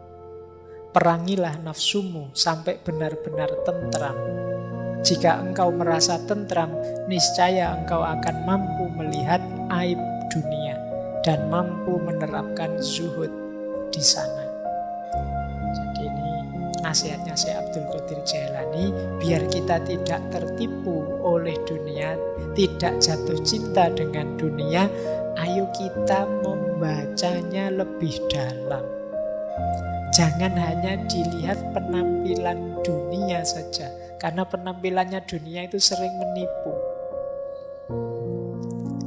Perangilah nafsumu sampai benar-benar tentram. Jika engkau merasa tentram, niscaya engkau akan mampu melihat aib dunia dan mampu menerapkan zuhud di sana. Jadi ini nasihatnya Syekh Abdul Qadir Jailani, biar kita tidak tertipu oleh dunia, tidak jatuh cinta dengan dunia, ayo kita membacanya lebih dalam. Jangan hanya dilihat penampilan dunia saja, karena penampilannya dunia itu sering menipu.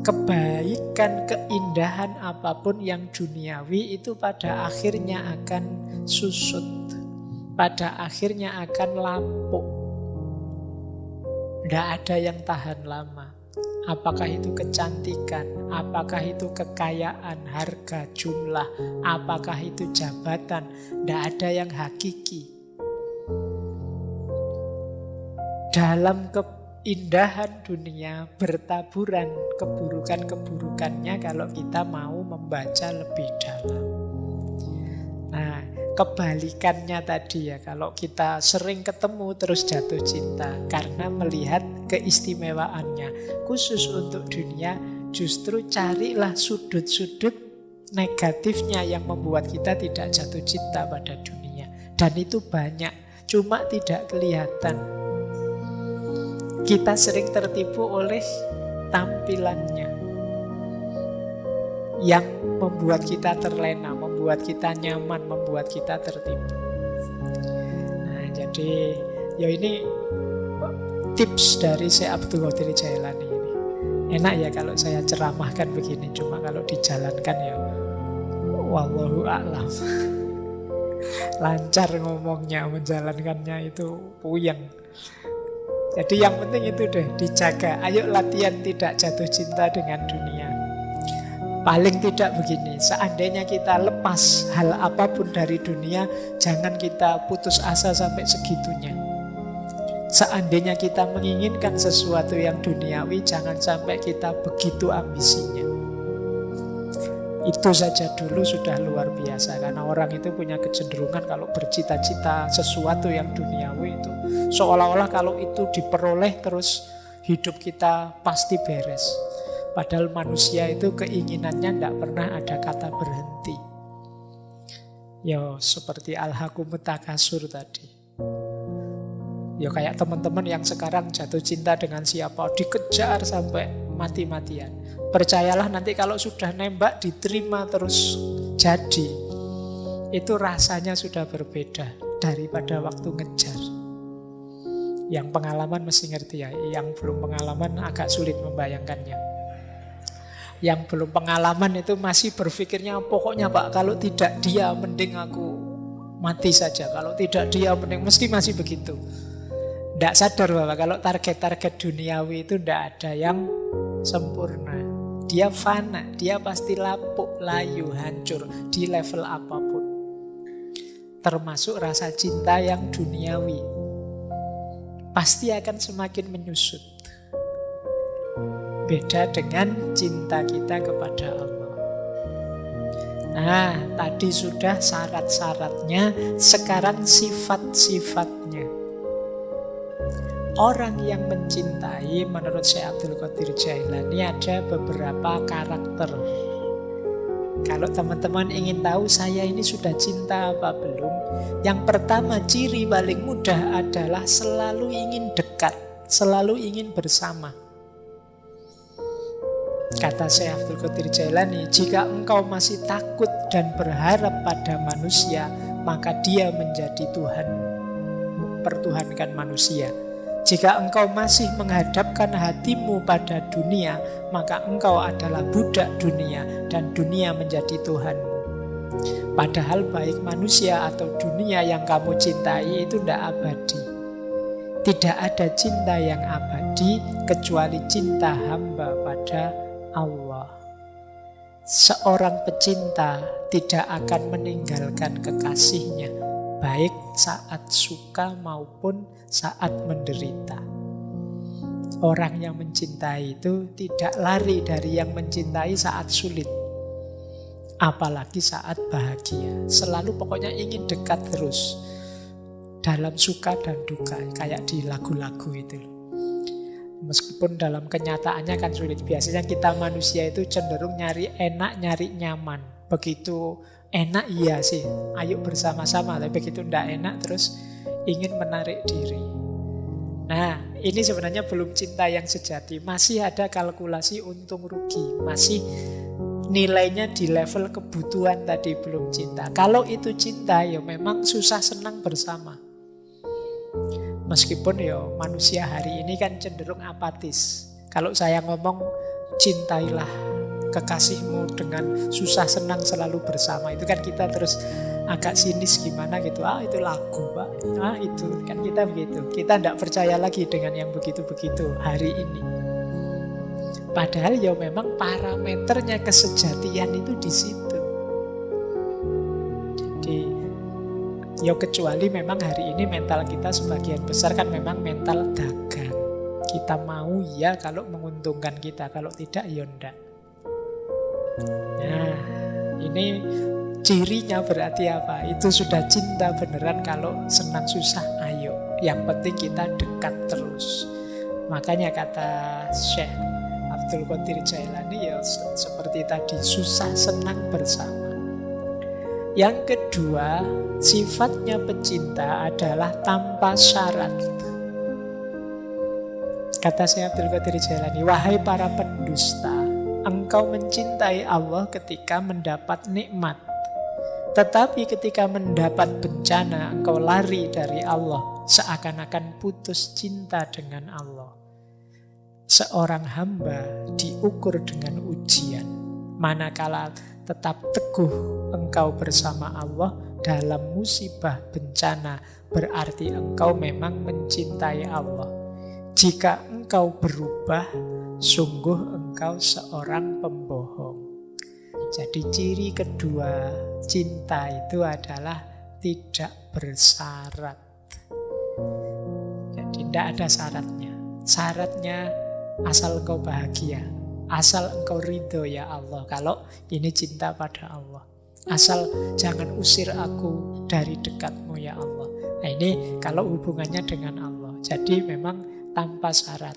Kebaikan, keindahan apapun yang duniawi itu pada akhirnya akan susut, pada akhirnya akan lapuk. Tidak ada yang tahan lama. Apakah itu kecantikan, apakah itu kekayaan, harga, jumlah, apakah itu jabatan, tidak ada yang hakiki. Dalam keindahan dunia bertaburan keburukan-keburukannya kalau kita mau membaca lebih dalam. Nah, kebalikannya tadi ya, kalau kita sering ketemu terus jatuh cinta karena melihat keistimewaannya. Khusus untuk dunia, justru carilah sudut-sudut negatifnya yang membuat kita tidak jatuh cinta pada dunia. Dan itu banyak, cuma tidak kelihatan. Kita sering tertipu oleh tampilannya yang membuat kita terlena, membuat kita nyaman, membuat kita tertipu. Nah, jadi ya ini tips dari Syekh Abdul Qadir Jailani ini. Enak ya kalau saya ceramahkan begini, cuma kalau dijalankan ya wallahu a'lam. Lancar ngomongnya, menjalankannya itu puyeng. Jadi yang penting itu deh, dijaga. Ayo latihan tidak jatuh cinta dengan dunia. Paling tidak begini, seandainya kita lepas hal apapun dari dunia, jangan kita putus asa sampai segitunya. Seandainya kita menginginkan sesuatu yang duniawi, jangan sampai kita begitu ambisinya. Itu saja dulu sudah luar biasa. Karena orang itu punya kecenderungan kalau bercita-cita sesuatu yang duniawi itu seolah-olah kalau itu diperoleh terus hidup kita pasti beres. Padahal manusia itu keinginannya tidak pernah ada kata berhenti. Ya seperti al-hakumut takasur tadi. Ya kayak teman-teman yang sekarang jatuh cinta dengan siapa, dikejar sampai mati-matian. Percayalah nanti kalau sudah nembak diterima terus jadi, itu rasanya sudah berbeda daripada waktu ngejar. Yang pengalaman mesti ngerti ya. Yang belum pengalaman agak sulit membayangkannya. Yang belum pengalaman itu masih berpikirnya, pokoknya Pak, kalau tidak dia mending aku mati saja. Kalau tidak dia mending, meski masih begitu. Tidak sadar bahwa kalau target-target duniawi itu tidak ada yang sempurna. Dia fana, dia pasti lapuk, layu, hancur di level apapun. Termasuk rasa cinta yang duniawi. Pasti akan semakin menyusut. Beda dengan cinta kita kepada Allah. Nah, tadi sudah syarat-syaratnya, sekarang sifat-sifatnya. Orang yang mencintai, menurut Syekh Abdul Qadir Jailani, ada beberapa karakter. Kalau teman-teman ingin tahu saya ini sudah cinta apa belum, yang pertama, ciri paling mudah adalah selalu ingin dekat, selalu ingin bersama. Kata Syekh Abdul Qadir Jailani, jika engkau masih takut dan berharap pada manusia, maka dia menjadi Tuhan, mempertuhankan manusia. Jika engkau masih menghadapkan hatimu pada dunia, maka engkau adalah budak dunia dan dunia menjadi Tuhanmu. Padahal baik manusia atau dunia yang kamu cintai itu tidak abadi. Tidak ada cinta yang abadi kecuali cinta hamba pada Allah. Seorang pecinta tidak akan meninggalkan kekasihnya, baik saat suka maupun saat menderita. Orang yang mencintai itu tidak lari dari yang mencintai saat sulit, apalagi saat bahagia. Selalu pokoknya ingin dekat terus, dalam suka dan duka, kayak di lagu-lagu itu. Meskipun dalam kenyataannya kan sulit. Biasanya kita manusia itu cenderung nyari enak, nyari nyaman. Begitu enak iya sih, ayo bersama-sama. Tapi begitu tidak enak terus ingin menarik diri. Nah, ini sebenarnya belum cinta yang sejati. Masih ada kalkulasi untung rugi. Masih nilainya di level kebutuhan tadi, belum cinta. Kalau itu cinta, ya memang susah senang bersama. Meskipun ya manusia hari ini kan cenderung apatis. Kalau saya ngomong cintailah kekasihmu dengan susah senang selalu bersama, itu kan kita terus agak sinis gimana gitu. Itu lagu Pak, itu kan kita begitu. Kita tidak percaya lagi dengan yang begitu-begitu hari ini. Padahal ya memang parameternya kesejatian itu di situ. Jadi ya kecuali memang hari ini mental kita sebagian besar kan memang mental dagang. Kita mau ya kalau menguntungkan kita, kalau tidak ya enggak. Nah, ini cirinya berarti apa? Itu sudah cinta beneran. Kalau senang susah, ayo. Yang penting kita dekat terus. Makanya kata Syekh Abdul Qadir Jailani ya seperti tadi, susah senang bersama. Yang kedua, sifatnya pecinta adalah tanpa syarat. Kata Syekh Abdul Qadir Jailani, wahai para pendusta, engkau mencintai Allah ketika mendapat nikmat. Tetapi ketika mendapat bencana, engkau lari dari Allah, seakan-akan putus cinta dengan Allah. Seorang hamba diukur dengan ujian. Manakala tetap teguh engkau bersama Allah dalam musibah bencana, berarti engkau memang mencintai Allah. Jika engkau berubah, sungguh engkau seorang pembohong. Jadi ciri kedua cinta itu adalah tidak bersyarat. Jadi tidak ada syaratnya. Syaratnya asal engkau bahagia, asal engkau ridho ya Allah. Kalau ini cinta pada Allah, asal jangan usir aku dari dekatmu ya Allah. Nah ini kalau hubungannya dengan Allah. Jadi memang tanpa syarat,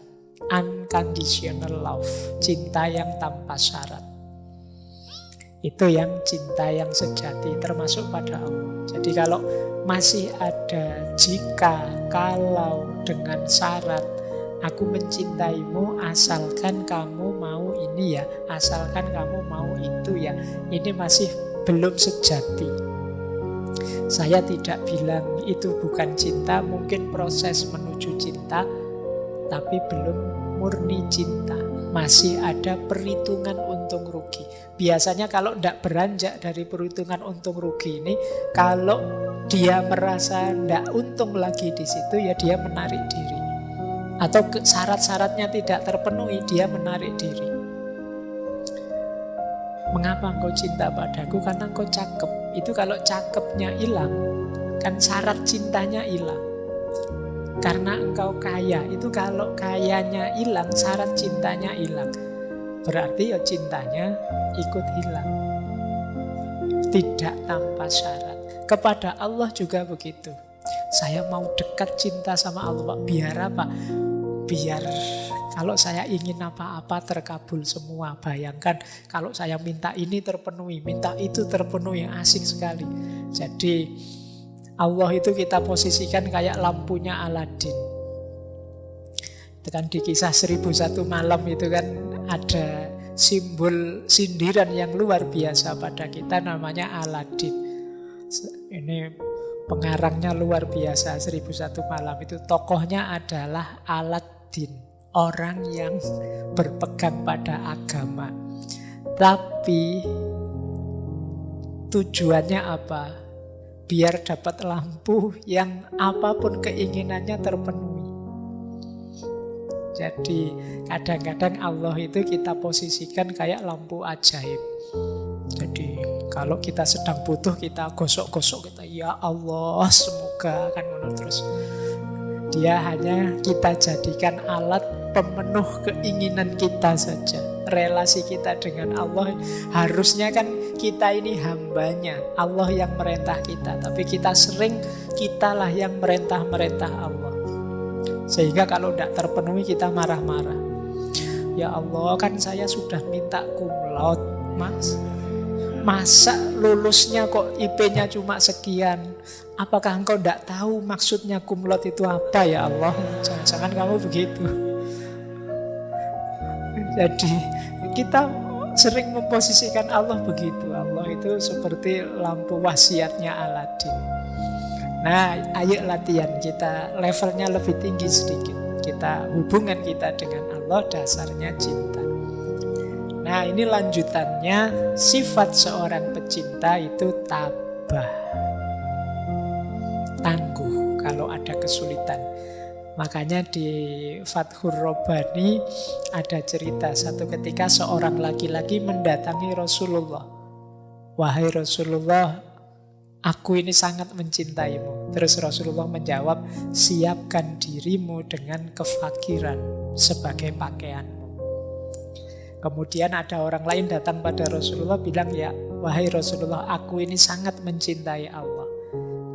unconditional love, cinta yang tanpa syarat. Itu yang cinta yang sejati, termasuk pada Allah. Jadi kalau masih ada jika, kalau dengan syarat, aku mencintaimu asalkan kamu mau ini ya, asalkan kamu mau itu ya, ini masih belum sejati. Saya tidak bilang itu bukan cinta, mungkin proses menuju cinta, tapi belum murni cinta. Masih ada perhitungan untung rugi. Biasanya kalau tidak beranjak dari perhitungan untung rugi ini, kalau dia merasa tidak untung lagi di situ, ya dia menarik diri. Atau syarat-syaratnya tidak terpenuhi, dia menarik diri. Mengapa engkau cinta padaku? Karena engkau cakep. Itu kalau cakepnya hilang, kan syarat cintanya hilang. Karena engkau kaya, itu kalau kayanya hilang, syarat cintanya hilang. Berarti ya cintanya ikut hilang. Tidak tanpa syarat. Kepada Allah juga begitu. Saya mau dekat cinta sama Allah, Pak. Biar apa? Biar kalau saya ingin apa-apa terkabul semua. Bayangkan kalau saya minta ini terpenuhi, minta itu terpenuhi, asik sekali. Jadi Allah itu kita posisikan kayak lampunya Aladin. Itu kan di kisah 1001 malam itu kan ada simbol sindiran yang luar biasa pada kita, namanya Aladin. Ini pengarangnya luar biasa, 1001 malam itu tokohnya adalah Aladin, orang yang berpegang pada agama. Tapi tujuannya apa? Biar dapat lampu yang apapun keinginannya terpenuhi. Jadi kadang-kadang Allah itu kita posisikan kayak lampu ajaib. Jadi kalau kita sedang butuh, kita gosok-gosok, kita ya Allah semoga kan terus. Dia hanya kita jadikan alat pemenuh keinginan kita saja. Relasi kita dengan Allah harusnya kan kita ini hambanya, Allah yang merintah kita. Tapi kita sering kitalah yang merintah-merintah Allah. Sehingga kalau tidak terpenuhi kita marah-marah. Ya Allah, kan saya sudah minta cum laude, Mas. Masa lulusnya kok IP-nya cuma sekian? Apakah engkau tidak tahu maksudnya cum laude itu apa ya Allah? Jangan-jangan kamu begitu. Jadi kita sering memposisikan Allah begitu. Allah itu seperti lampu wasiatnya Aladin. Nah, ayo latihan kita levelnya lebih tinggi sedikit. Kita hubungan kita dengan Allah dasarnya cinta. Nah, ini lanjutannya, sifat seorang pecinta itu tabah, tangguh kalau ada kesulitan. Makanya di Fathur Rabbani ada cerita satu ketika seorang laki-laki mendatangi Rasulullah. Wahai Rasulullah, aku ini sangat mencintaimu. Terus Rasulullah menjawab, siapkan dirimu dengan kefakiran sebagai pakaianmu. Kemudian ada orang lain datang pada Rasulullah bilang, ya wahai Rasulullah, aku ini sangat mencintai Allah.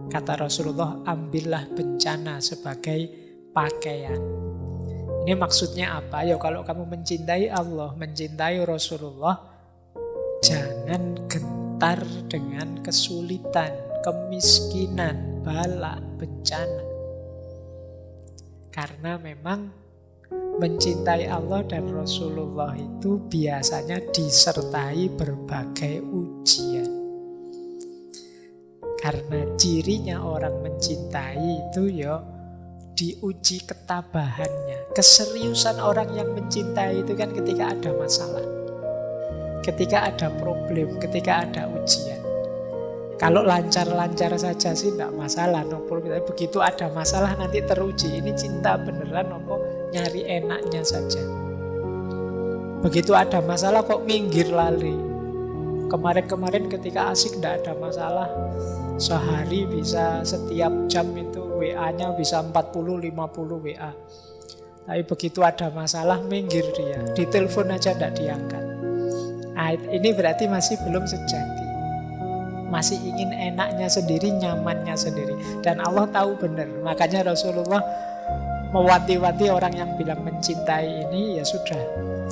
Kata Rasulullah, ambillah bencana sebagai pakaian. Ini maksudnya apa? Ya kalau kamu mencintai Allah, mencintai Rasulullah, jangan gentar dengan kesulitan, kemiskinan, bala, bencana. Karena memang mencintai Allah dan Rasulullah itu biasanya disertai berbagai ujian. Karena cirinya orang mencintai itu ya diuji ketabahannya. Keseriusan orang yang mencintai itu kan ketika ada masalah, ketika ada problem, ketika ada ujian. Kalau lancar-lancar saja sih tidak masalah, no problem. Begitu ada masalah nanti teruji. Ini cinta beneran nopo nyari enaknya saja. Begitu ada masalah kok minggir lali. Kemarin-kemarin ketika asik tidak ada masalah, sehari bisa setiap jam itu WA-nya bisa 40-50 WA. Tapi begitu ada masalah minggir dia. Ditelepon aja tidak diangkat. Nah, ini berarti masih belum sejati. Masih ingin enaknya sendiri, nyamannya sendiri. Dan Allah tahu benar. Makanya Rasulullah mewanti-wanti orang yang bilang mencintai ini, ya sudah.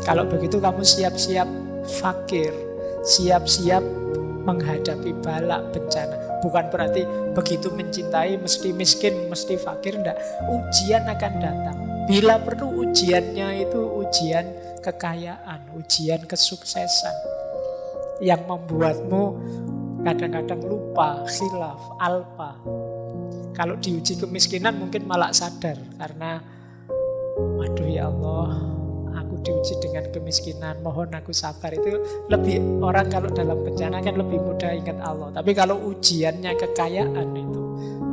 Kalau begitu kamu siap-siap fakir, siap-siap menghadapi bala bencana. Bukan berarti begitu mencintai mesti miskin, mesti fakir, enggak. Ujian akan datang. Bila perlu ujiannya itu ujian kekayaan, ujian kesuksesan yang membuatmu kadang-kadang lupa, khilaf, alpa. Kalau diuji kemiskinan mungkin malah sadar karena waduh ya Allah, aku diuji dengan kemiskinan, mohon aku sabar. Itu lebih, orang kalau dalam bencana kan lebih mudah ingat Allah. Tapi kalau ujiannya kekayaan itu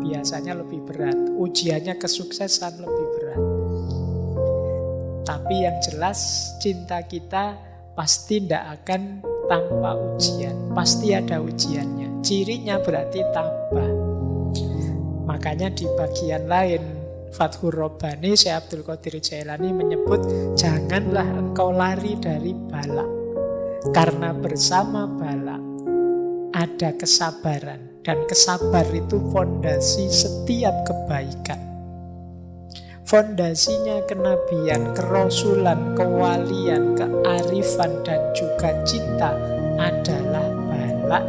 biasanya lebih berat, ujiannya kesuksesan lebih berat. Tapi yang jelas cinta kita pasti tidak akan tanpa ujian, pasti ada ujiannya. Cirinya berarti tambah. Makanya di bagian lain Fathur Rabbani, Syekh Abdul Qadir Jailani menyebut, janganlah engkau lari dari bala, karena bersama bala ada kesabaran, dan kesabar itu fondasi setiap kebaikan. Fondasinya kenabian, kerasulan, kewalian, kearifan, dan juga cinta adalah bala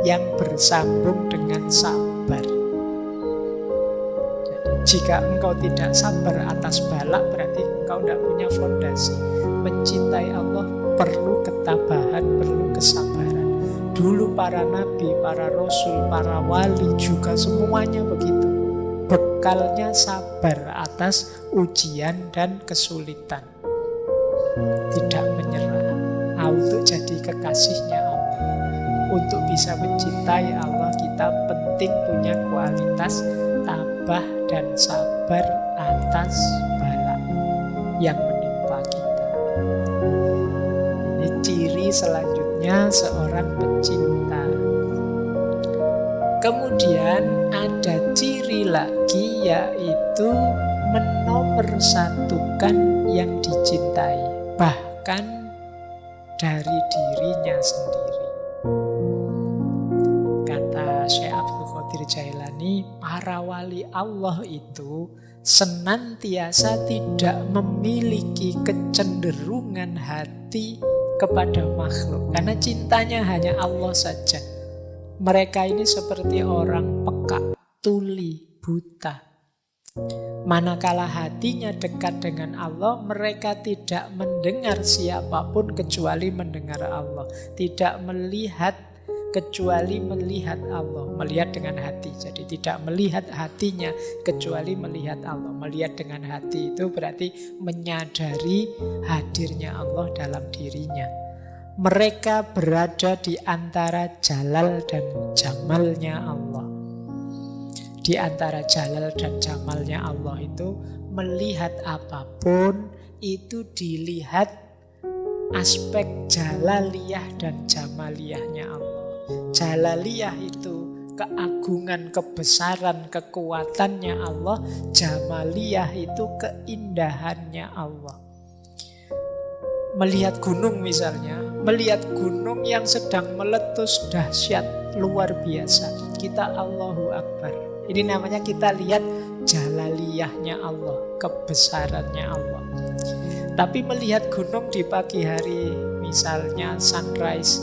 yang bersambung dengan sabar. Jika engkau tidak sabar atas bala, berarti engkau tidak punya fondasi. Mencintai Allah perlu ketabahan, perlu kesabaran. Dulu para nabi, para rasul, para wali juga semuanya begitu. Bekalnya sabar atas ujian dan kesulitan. Tidak menyerah. Untuk jadi kekasihnya Allah, untuk bisa mencintai Allah, kita penting punya kualitas tabah dan sabar atas bala yang menimpa kita. Ini ciri selanjutnya seorang pecinta. Kemudian ada ciri lagi, yaitu menomorsatukan yang dicintai, bahkan dari dirinya sendiri. Kata Syekh Abdul Qadir Jailani, para wali Allah itu senantiasa tidak memiliki kecenderungan hati kepada makhluk, karena cintanya hanya Allah saja. Mereka ini seperti orang peka, tuli, buta. Manakala hatinya dekat dengan Allah, mereka tidak mendengar siapapun kecuali mendengar Allah. Tidak melihat kecuali melihat Allah. Melihat dengan hati. Jadi tidak melihat hatinya kecuali melihat Allah. Melihat dengan hati itu berarti menyadari hadirnya Allah dalam dirinya. Mereka berada di antara jalal dan jamalnya Allah. Di antara jalal dan jamalnya Allah itu, melihat apapun itu dilihat aspek jalaliyah dan jamaliyahnya Allah. Jalaliyah itu keagungan, kebesaran, kekuatannya Allah. Jamaliyah itu keindahannya Allah. Melihat gunung misalnya, melihat gunung yang sedang meletus dahsyat, luar biasa, kita Allahu Akbar. Ini namanya kita lihat jalaliyahnya Allah, kebesarannya Allah. Tapi melihat gunung di pagi hari, misalnya sunrise,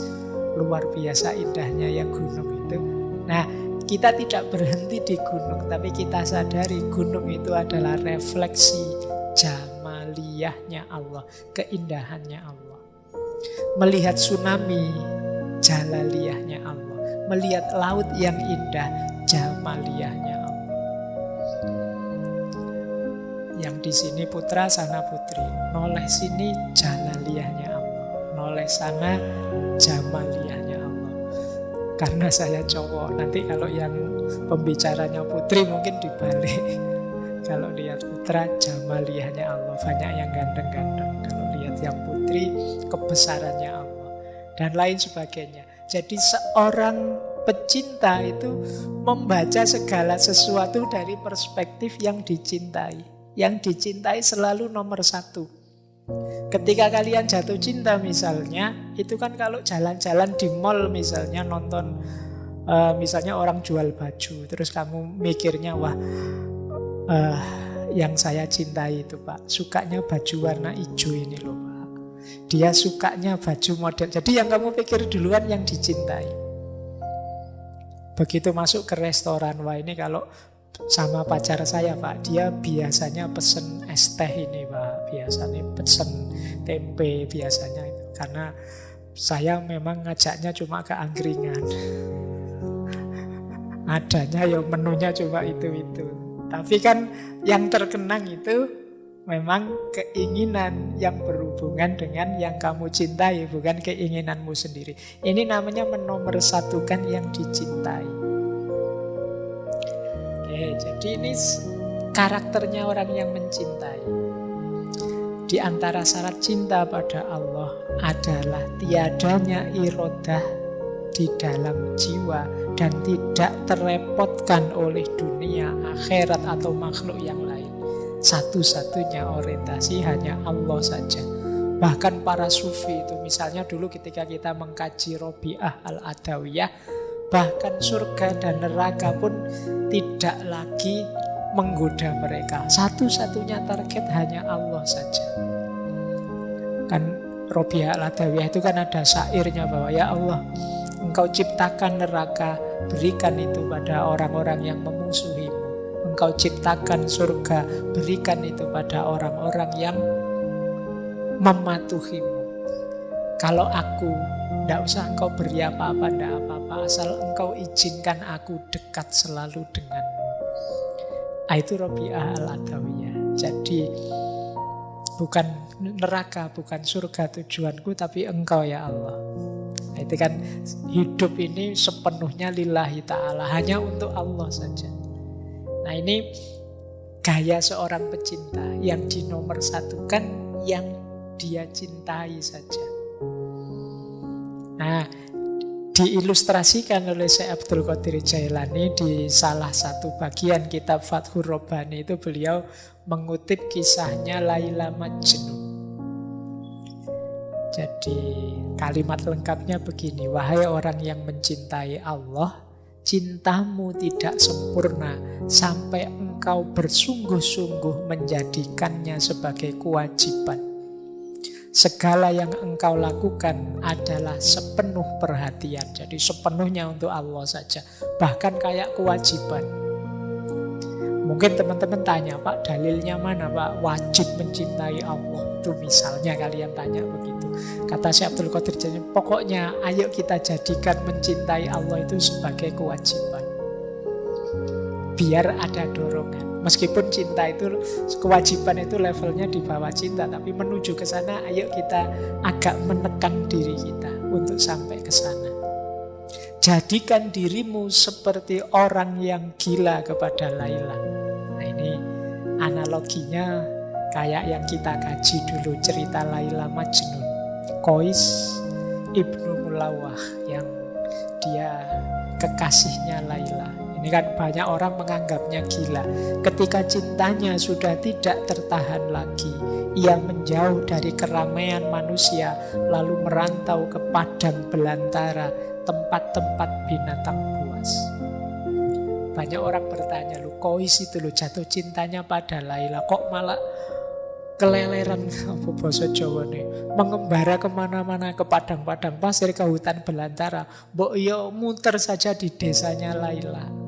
luar biasa indahnya ya gunung itu. Nah, kita tidak berhenti di gunung, tapi kita sadari gunung itu adalah refleksi jamaliyahnya Allah, keindahannya Allah. Melihat tsunami, jalaliyahnya Allah. Melihat laut yang indah, jamaliyahnya Allah. Yang di sini putra, sana putri. Noleh sini jalaliyahnya Allah. Noleh sana jamaliyahnya Allah. Karena saya cowok, nanti kalau yang pembicaranya putri mungkin dibalik. Kalau lihat putra, jamaliyahnya Allah. Banyak yang ganteng-ganteng. Kalau lihat yang putri, kebesarannya Allah. Dan lain sebagainya. Jadi seorang pecinta itu membaca segala sesuatu dari perspektif yang dicintai. Yang dicintai selalu nomor satu. Ketika kalian jatuh cinta misalnya, itu kan kalau jalan-jalan di mall misalnya, nonton misalnya orang jual baju, terus kamu mikirnya, wah yang saya cintai itu Pak, sukanya baju warna hijau ini loh Pak. Dia sukanya baju model. Jadi yang kamu pikir duluan yang dicintai. Begitu masuk ke restoran, wah ini kalau sama pacar saya Pak, dia biasanya pesen es teh ini Pak, biasanya pesen tempe biasanya itu. Karena saya memang ngajaknya cuma ke angkringan. Adanya ya menunya cuma itu-itu. Tapi kan yang terkenang itu memang keinginan yang berhubungan dengan yang kamu cintai, bukan keinginanmu sendiri. Ini namanya menomorsatukan yang dicintai. Oke, jadi ini karakternya orang yang mencintai. Di antara syarat cinta pada Allah adalah tiadanya irodah di dalam jiwa dan tidak terrepotkan oleh dunia, akhirat atau makhluk yang lain. Satu-satunya orientasi hanya Allah saja. Bahkan para sufi itu, misalnya dulu ketika kita mengkaji Robi'ah Al-Adawiyah, bahkan surga dan neraka pun tidak lagi menggoda mereka. Satu-satunya target hanya Allah saja. Kan Robi'ah Al-Adawiyah itu kan ada syairnya bahwa ya Allah, Engkau ciptakan neraka, berikan itu pada orang-orang yang memusuhimu. Engkau ciptakan surga, berikan itu pada orang-orang yang mematuhimu. Kalau aku, tidak usah engkau beri apa-apa, tidak apa-apa, asal engkau izinkan aku dekat selalu denganmu. Itu Robi'ah Al-Adawiyah. Jadi bukan neraka, bukan surga tujuanku, tapi engkau ya Allah. Itu kan hidup ini sepenuhnya lillahi ta'ala, hanya untuk Allah saja. Nah ini gaya seorang pecinta yang dinomorsatukan yang dia cintai saja. Nah diilustrasikan oleh Syekh Abdul Qadir Jailani di salah satu bagian kitab Fathur Rabbani itu beliau mengutip kisahnya Laila Majnun. Jadi kalimat lengkapnya begini, wahai orang yang mencintai Allah, cintamu tidak sempurna sampai engkau bersungguh-sungguh menjadikannya sebagai kewajiban. Segala yang engkau lakukan adalah sepenuh perhatian. Jadi sepenuhnya untuk Allah saja. Bahkan kayak kewajiban. Mungkin teman-teman tanya, Pak dalilnya mana Pak? Wajib mencintai Allah. Itu misalnya kalian tanya begitu. Kata Syekh Abdul Qadir Jailani, pokoknya ayo kita jadikan mencintai Allah itu sebagai kewajiban. Biar ada dorongan. Meskipun cinta itu, kewajiban itu levelnya di bawah cinta, tapi menuju ke sana ayo kita agak menekan diri kita untuk sampai ke sana. Jadikan dirimu seperti orang yang gila kepada Laila. Nah ini analoginya kayak yang kita kaji dulu, cerita Laila Majnun. Qais Ibnu Mulawah yang dia kekasihnya Laila. Ini kan banyak orang menganggapnya gila. Ketika cintanya sudah tidak tertahan lagi, ia menjauh dari keramaian manusia, lalu merantau ke padang belantara, tempat-tempat binatang buas. Banyak orang bertanya, lu Qais itu lu jatuh cintanya pada Laila, kok malah keleleran, apa bahasa Jawa nih, mengembara kemana-mana, ke padang-padang pasir, ke hutan belantara. Mbok yo muter saja di desanya Laila.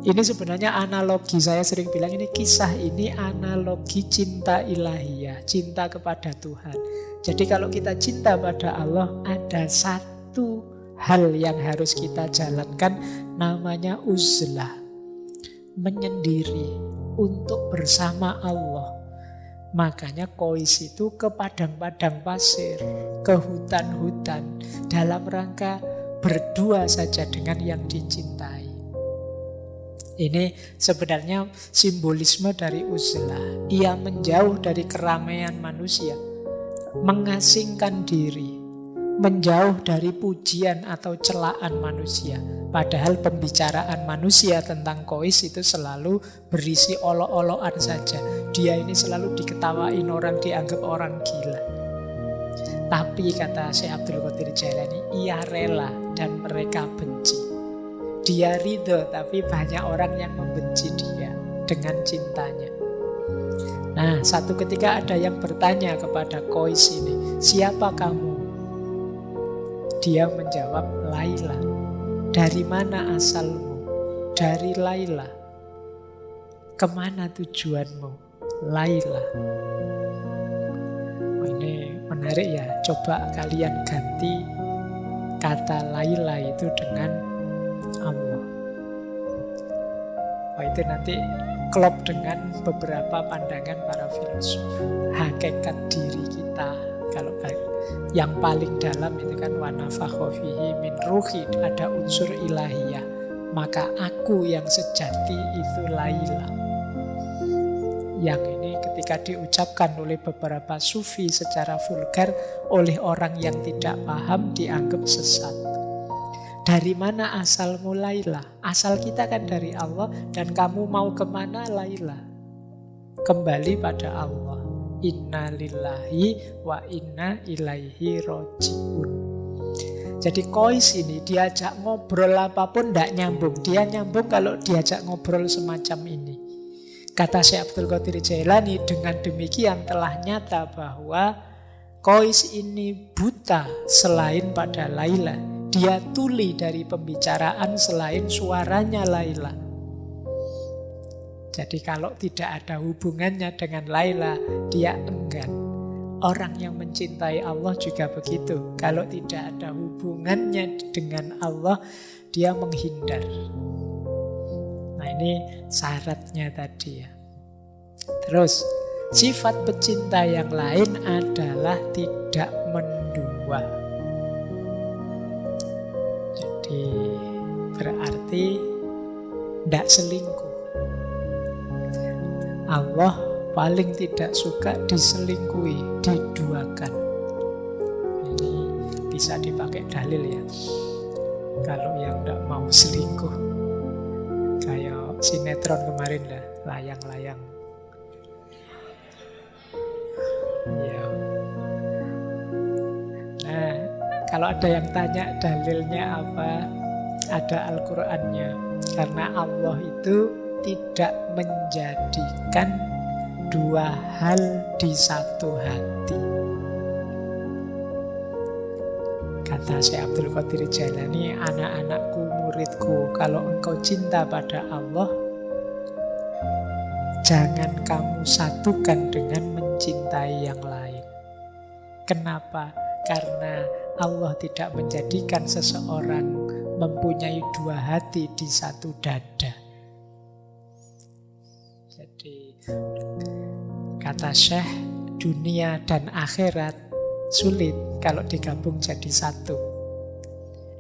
Ini sebenarnya analogi, saya sering bilang ini kisah ini analogi cinta ilahiyah, cinta kepada Tuhan. Jadi kalau kita cinta pada Allah, ada satu hal yang harus kita jalankan, namanya uzlah, menyendiri untuk bersama Allah. Makanya Qais itu ke padang-padang pasir, ke hutan-hutan, dalam rangka berdua saja dengan yang dicintai. Ini sebenarnya simbolisme dari uzlah. Ia menjauh dari keramaian manusia, mengasingkan diri, menjauh dari pujian atau celaan manusia. Padahal pembicaraan manusia tentang Qais itu selalu berisi olok-olokan saja. Dia ini selalu diketawain orang, dianggap orang gila. Tapi kata Syekh Abdul Qadir Jailani, ia rela dan mereka benci. Dia ridho, tapi banyak orang yang membenci dia dengan cintanya. Nah, satu ketika ada yang bertanya kepada Qais ini, siapa kamu? Dia menjawab, Laila. Dari mana asalmu? Dari Laila. Kemana tujuanmu? Laila. Oh, ini menarik ya. Coba kalian ganti kata Laila itu dengan Allah. itu nanti klop dengan beberapa pandangan para filsuf. Hakikat diri kita, kalau yang paling dalam itu kan wa nafakha fihi min ruhi, ada unsur ilahiyah. Maka aku yang sejati itu Laila. Yang ini ketika diucapkan oleh beberapa sufi secara vulgar oleh orang yang tidak paham dianggap sesat. Dari mana asalmu Laila? Asal kita kan dari Allah, dan kamu mau kemana Laila? Kembali pada Allah. Inna lillahi wa inna ilaihi roji'un. Jadi Qais ini diajak ngobrol apapun tidak nyambung. Dia nyambung kalau diajak ngobrol semacam ini. Kata Syekh Abdul Qadir Jailani, dengan demikian telah nyata bahwa Qais ini buta selain pada Laila. Dia tuli dari pembicaraan selain suaranya Laila. Jadi kalau tidak ada hubungannya dengan Laila, dia enggan. Orang yang mencintai Allah juga begitu. Kalau tidak ada hubungannya dengan Allah, dia menghindar. Nah ini syaratnya tadi ya. Terus sifat pecinta yang lain adalah tidak mendua. Jadi berarti tidak selingkuh. Allah paling tidak suka diselingkuhi, diduakan. Ini bisa dipakai dalil ya. Kalau yang tidak mau selingkuh, kayak sinetron kemarin lah, layang-layang. Ya. Nah, kalau ada yang tanya dalilnya apa, ada Al-Qur'annya. Karena Allah itu tidak menjadikan dua hal di satu hati. Kata Syekh Abdul Qadir Jailani, anak-anakku, muridku, kalau engkau cinta pada Allah, jangan kamu satukan dengan mencintai yang lain. Kenapa? Karena Allah tidak menjadikan seseorang mempunyai dua hati di satu dada. Jadi kata Syekh, dunia dan akhirat sulit kalau digabung jadi satu.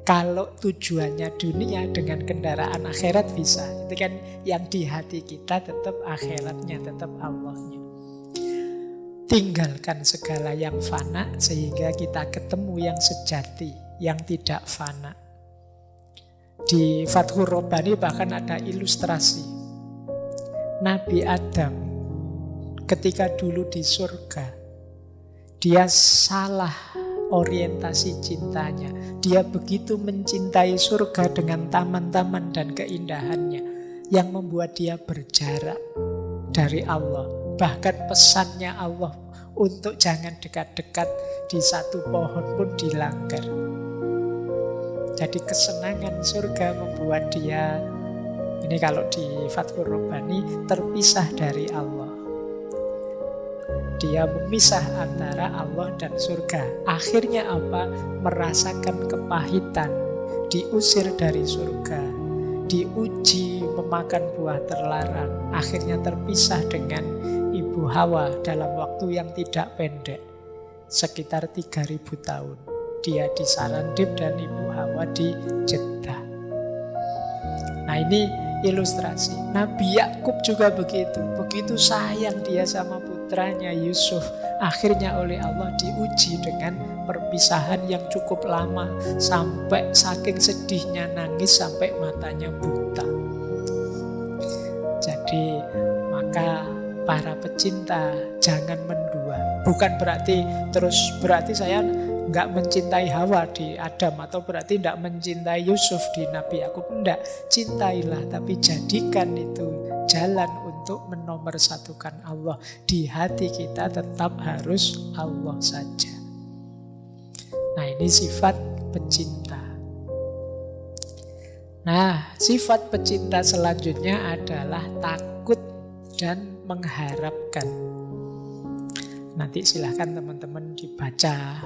Kalau tujuannya dunia dengan kendaraan akhirat bisa. Itu kan yang di hati kita tetap akhiratnya, tetap Allahnya. Tinggalkan segala yang fana sehingga kita ketemu yang sejati, yang tidak fana. Di Fathur Rabbani bahkan ada ilustrasi. Nabi Adam ketika dulu di surga, dia salah orientasi cintanya. Dia begitu mencintai surga dengan taman-taman dan keindahannya yang membuat dia berjarak dari Allah. Bahkan pesannya Allah untuk jangan dekat-dekat di satu pohon pun dilanggar. Jadi kesenangan surga membuat dia, ini kalau di Fathur Rabbani, terpisah dari Allah. Dia memisah antara Allah dan surga. Akhirnya apa? Merasakan kepahitan, diusir dari surga, diuji memakan buah terlarang. Akhirnya terpisah dengan Ibu Hawa dalam waktu yang tidak pendek, sekitar 3.000 tahun. Dia di Sarandib dan Ibu Hawa di Jeddah. Nah ini ilustrasi. Nabi Yakub juga begitu. Begitu sayang dia sama putranya Yusuf. Akhirnya oleh Allah diuji dengan perpisahan yang cukup lama. Sampai saking sedihnya nangis sampai matanya buta. Jadi maka para pecinta jangan mendua. Bukan berarti saya nggak mencintai Hawa di Adam, atau berarti nggak mencintai Yusuf di Nabi Yakub. Enggak, cintailah, tapi jadikan itu jalan untuk menomorsatukan Allah. Di hati kita tetap harus Allah saja. Nah ini sifat pecinta. Nah sifat pecinta selanjutnya adalah takut dan mengharapkan. Nanti silahkan teman-teman dibaca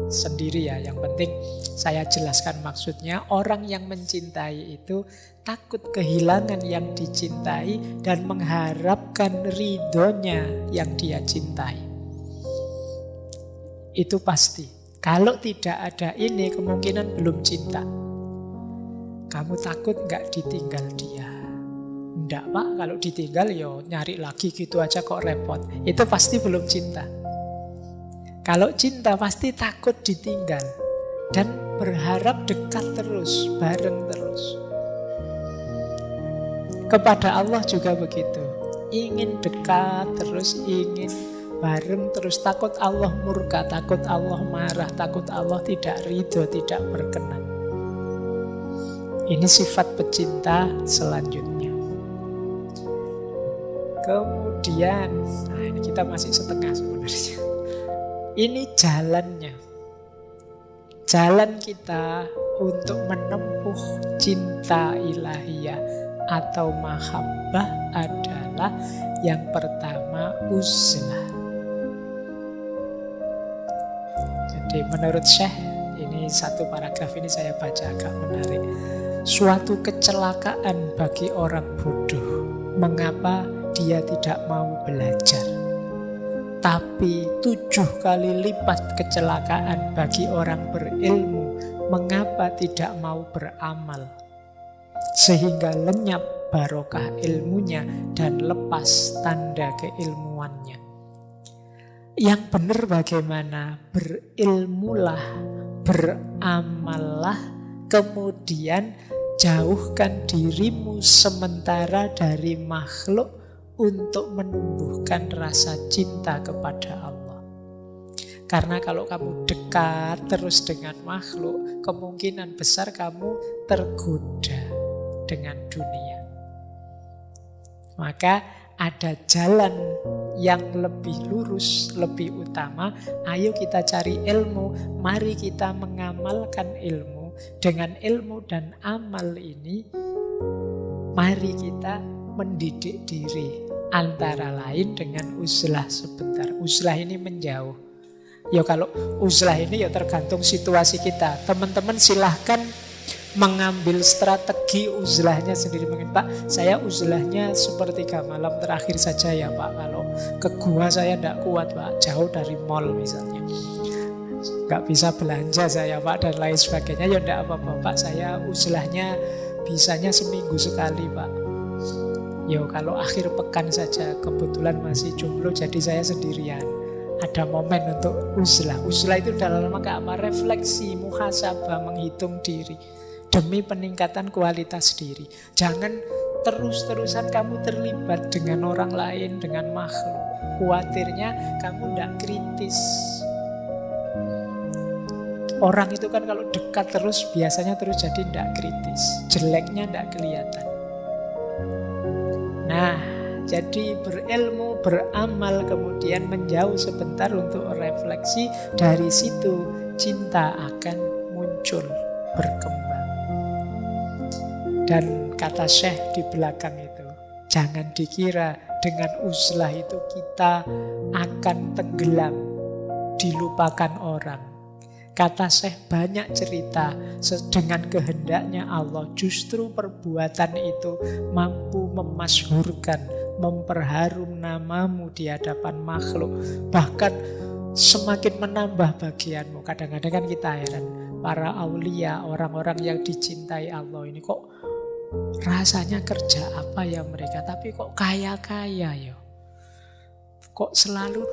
sendiri ya. Yang penting saya jelaskan maksudnya. Orang yang mencintai itu takut kehilangan yang dicintai dan mengharapkan ridhonya yang dia cintai. Itu pasti. Kalau tidak ada ini, kemungkinan belum cinta. Kamu takut nggak ditinggal dia? Enggak Pak, kalau ditinggal yo nyari lagi gitu aja kok repot. Itu pasti belum cinta. Kalau cinta pasti takut ditinggal dan berharap dekat terus, bareng terus. Kepada Allah juga begitu. Ingin dekat terus, ingin bareng terus. Takut Allah murka, takut Allah marah, takut Allah tidak ridho, tidak berkenan. Ini sifat pecinta selanjutnya. Kemudian, nah ini kita masih setengah sebenarnya. Ini jalannya. Jalan kita untuk menempuh cinta ilahiyah atau mahabbah adalah yang pertama uzlah. Jadi menurut Syekh, ini satu paragraf ini saya baca agak menarik. Suatu kecelakaan bagi orang bodoh. Mengapa dia tidak mau belajar? Tapi 7 kali lipat kecelakaan bagi orang berilmu. Mengapa tidak mau beramal? Sehingga lenyap barokah ilmunya dan lepas tanda keilmuannya. Yang benar bagaimana? Berilmulah, beramallah, kemudian jauhkan dirimu sementara dari makhluk untuk menumbuhkan rasa cinta kepada Allah. Karena kalau kamu dekat terus dengan makhluk, kemungkinan besar kamu tergoda dengan dunia. Maka ada jalan yang lebih lurus, lebih utama. Ayo kita cari ilmu, mari kita mengamalkan ilmu. Dengan ilmu dan amal ini, mari kita mendidik diri. Antara lain dengan uzlah sebentar. Uzlah ini menjauh. Ya kalau uzlah ini ya tergantung situasi kita. Teman-teman silahkan mengambil strategi uzlahnya sendiri. Mungkin Pak, saya uzlahnya sepertiga malam terakhir saja ya Pak. Kalau ke gua saya tidak kuat Pak, jauh dari mall misalnya. Gak bisa belanja saya Pak dan lain sebagainya. Ya tidak apa-apa Pak, saya uzlahnya bisanya seminggu sekali Pak. Ya kalau akhir pekan saja, kebetulan masih jomblo jadi saya sendirian. Ada momen untuk uzlah. Uzlah itu dalam rangka apa? Refleksi, muhasabah, menghitung diri demi peningkatan kualitas diri. Jangan terus-terusan kamu terlibat dengan orang lain, dengan makhluk. Khawatirnya kamu tidak kritis. Orang itu kan kalau dekat terus biasanya terus jadi tidak kritis. Jeleknya tidak kelihatan. Nah, jadi berilmu, beramal, kemudian menjauh sebentar untuk refleksi. Dari situ cinta akan muncul, berkembang. Dan kata Syekh di belakang itu, jangan dikira dengan uzlah itu kita akan tenggelam, dilupakan orang. Kata Syekh banyak cerita dengan kehendaknya Allah. Justru perbuatan itu mampu memasyhurkan, memperharum namamu di hadapan makhluk. Bahkan semakin menambah bagianmu. Kadang-kadang kan kita heran, para aulia, orang-orang yang dicintai Allah ini kok rasanya kerja apa ya mereka, tapi kok kaya-kaya ya. Kok selalu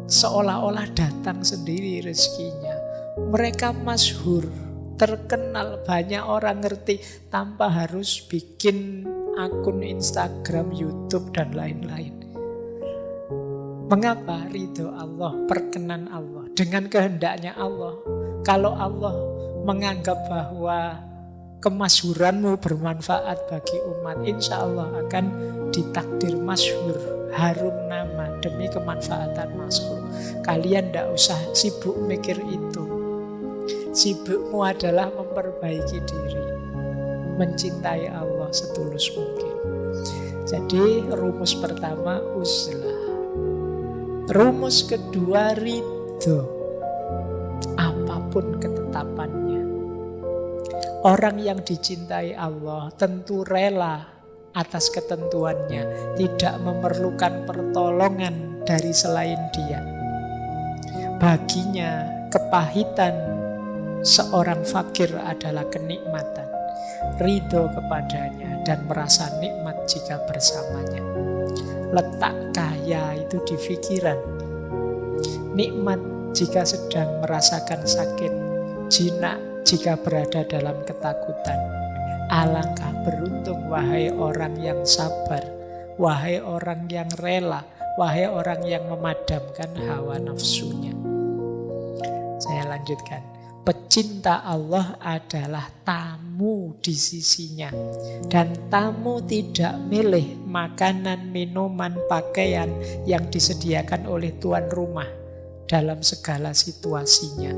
seolah-olah datang sendiri rezekinya. Mereka masyhur, terkenal, banyak orang ngerti tanpa harus bikin akun Instagram, YouTube dan lain-lain. Mengapa? Ridho Allah, perkenan Allah, dengan kehendaknya Allah. Kalau Allah menganggap bahwa kemasyhuranmu bermanfaat bagi umat, insya Allah akan ditakdir masyhur, harum nama demi kemanfaatan makhluk. Kalian tidak usah sibuk mikir itu. Sibukmu adalah memperbaiki diri, mencintai Allah setulus mungkin. Jadi rumus pertama uzlah. Rumus kedua ridho. apapun ketetapannya. Orang yang dicintai Allah tentu rela atas ketentuannya, tidak memerlukan pertolongan dari selain Dia. Baginya kepahitan seorang fakir adalah kenikmatan, ridho kepadanya dan merasa nikmat jika bersamanya. Letak kaya itu di pikiran, nikmat jika sedang merasakan sakit, jinak jika berada dalam ketakutan. Alangkah beruntung wahai orang yang sabar, wahai orang yang rela, wahai orang yang memadamkan hawa nafsunya. Saya lanjutkan. Pecinta Allah adalah tamu di sisinya. Dan tamu tidak milih makanan, minuman, pakaian yang disediakan oleh tuan rumah dalam segala situasinya.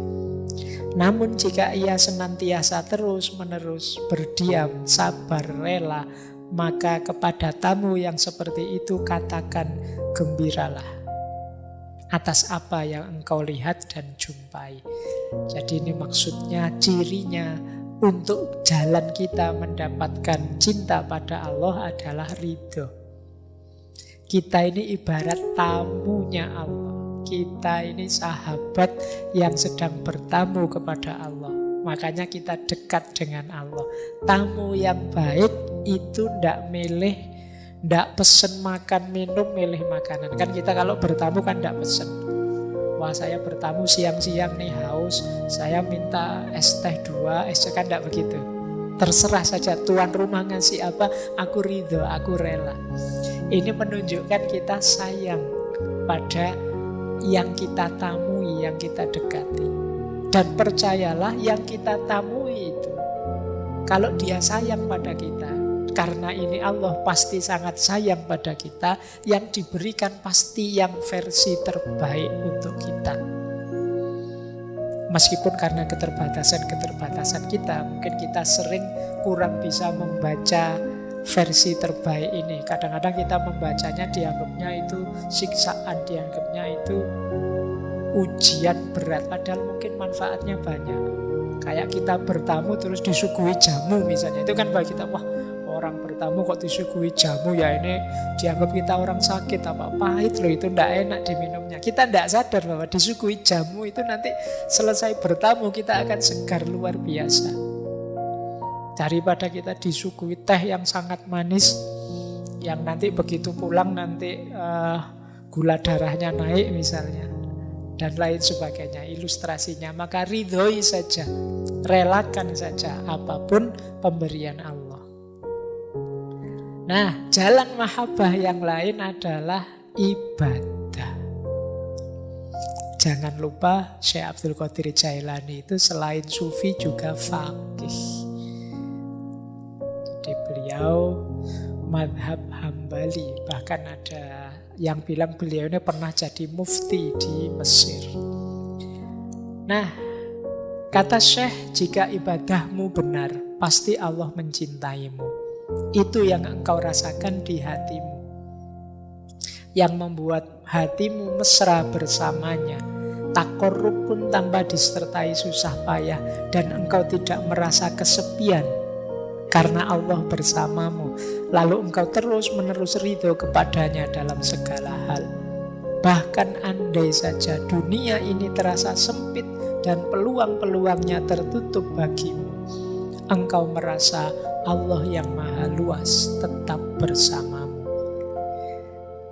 Namun jika ia senantiasa terus-menerus berdiam, sabar, rela, maka kepada tamu yang seperti itu katakan, gembiralah atas apa yang engkau lihat dan jumpai. Jadi ini maksudnya, cirinya untuk jalan kita mendapatkan cinta pada Allah adalah ridho. Kita ini ibarat tamunya Allah. Kita ini sahabat yang sedang bertamu kepada Allah. Makanya kita dekat dengan Allah. Tamu yang baik itu tidak milih, tidak pesen makan minum, milih makanan. Kan kita kalau bertamu kan tidak pesen. Wah, saya bertamu siang-siang nih haus, saya minta es teh 2, es teh, kan tidak begitu. Terserah saja tuan rumah ngasih apa, aku ridho, aku rela. Ini menunjukkan kita sayang pada yang kita tamui, yang kita dekati. Dan percayalah yang kita tamui itu, kalau dia sayang pada kita, karena ini Allah pasti sangat sayang pada kita, yang diberikan pasti yang versi terbaik untuk kita. Meskipun karena keterbatasan kita, mungkin kita sering kurang bisa membaca versi terbaik ini. Kadang-kadang kita membacanya dianggapnya itu siksaan, dianggapnya itu ujian berat, padahal mungkin manfaatnya banyak. Kayak kita bertamu terus disuguhi jamu misalnya, itu kan bagi kita, wah, orang bertamu kok disuguhi jamu, ya ini dianggap kita orang sakit, apa pahit loh, itu tidak enak diminumnya. Kita tidak sadar bahwa disuguhi jamu itu nanti selesai bertamu kita akan segar luar biasa. Daripada kita disuguhi teh yang sangat manis, yang nanti begitu pulang nanti gula darahnya naik misalnya, dan lain sebagainya ilustrasinya. Maka ridhoi saja, relakan saja apapun pemberian Allah. Nah, jalan mahabbah yang lain adalah ibadah. Jangan lupa Syekh Abdul Qadir Jailani itu selain sufi juga faqih. Jadi beliau madhab Hambali. Bahkan ada yang bilang beliau ini pernah jadi mufti di Mesir. Nah, kata Syekh, jika ibadahmu benar, pasti Allah mencintaimu. Itu yang engkau rasakan di hatimu, yang membuat hatimu mesra bersamanya. Takorrub pun tanpa disertai susah payah, dan engkau tidak merasa kesepian karena Allah bersamamu. Lalu engkau terus-menerus ridho kepadanya dalam segala hal. Bahkan andai saja dunia ini terasa sempit dan peluang-peluangnya tertutup bagimu, engkau merasa Allah yang maha luas tetap bersamamu.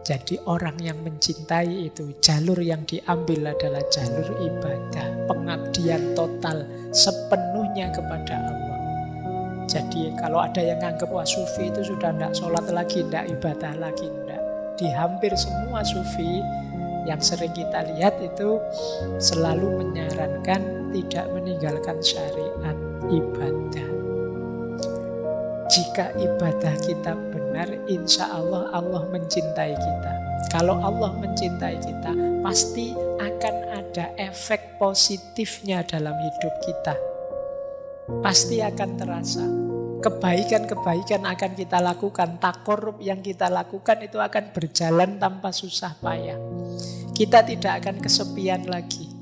Jadi orang yang mencintai itu, jalur yang diambil adalah jalur ibadah, pengabdian total sepenuhnya kepada Allah. Jadi kalau ada yang nganggap wah sufi itu sudah tidak sholat lagi, tidak ibadah lagi, tidak. Di hampir semua sufi yang sering kita lihat itu selalu menyarankan tidak meninggalkan syariat ibadah. Jika ibadah kita benar, insya Allah Allah mencintai kita. Kalau Allah mencintai kita, pasti akan ada efek positifnya dalam hidup kita. Pasti akan terasa. Kebaikan-kebaikan akan kita lakukan, takorrub yang kita lakukan itu akan berjalan tanpa susah payah. Kita tidak akan kesepian lagi.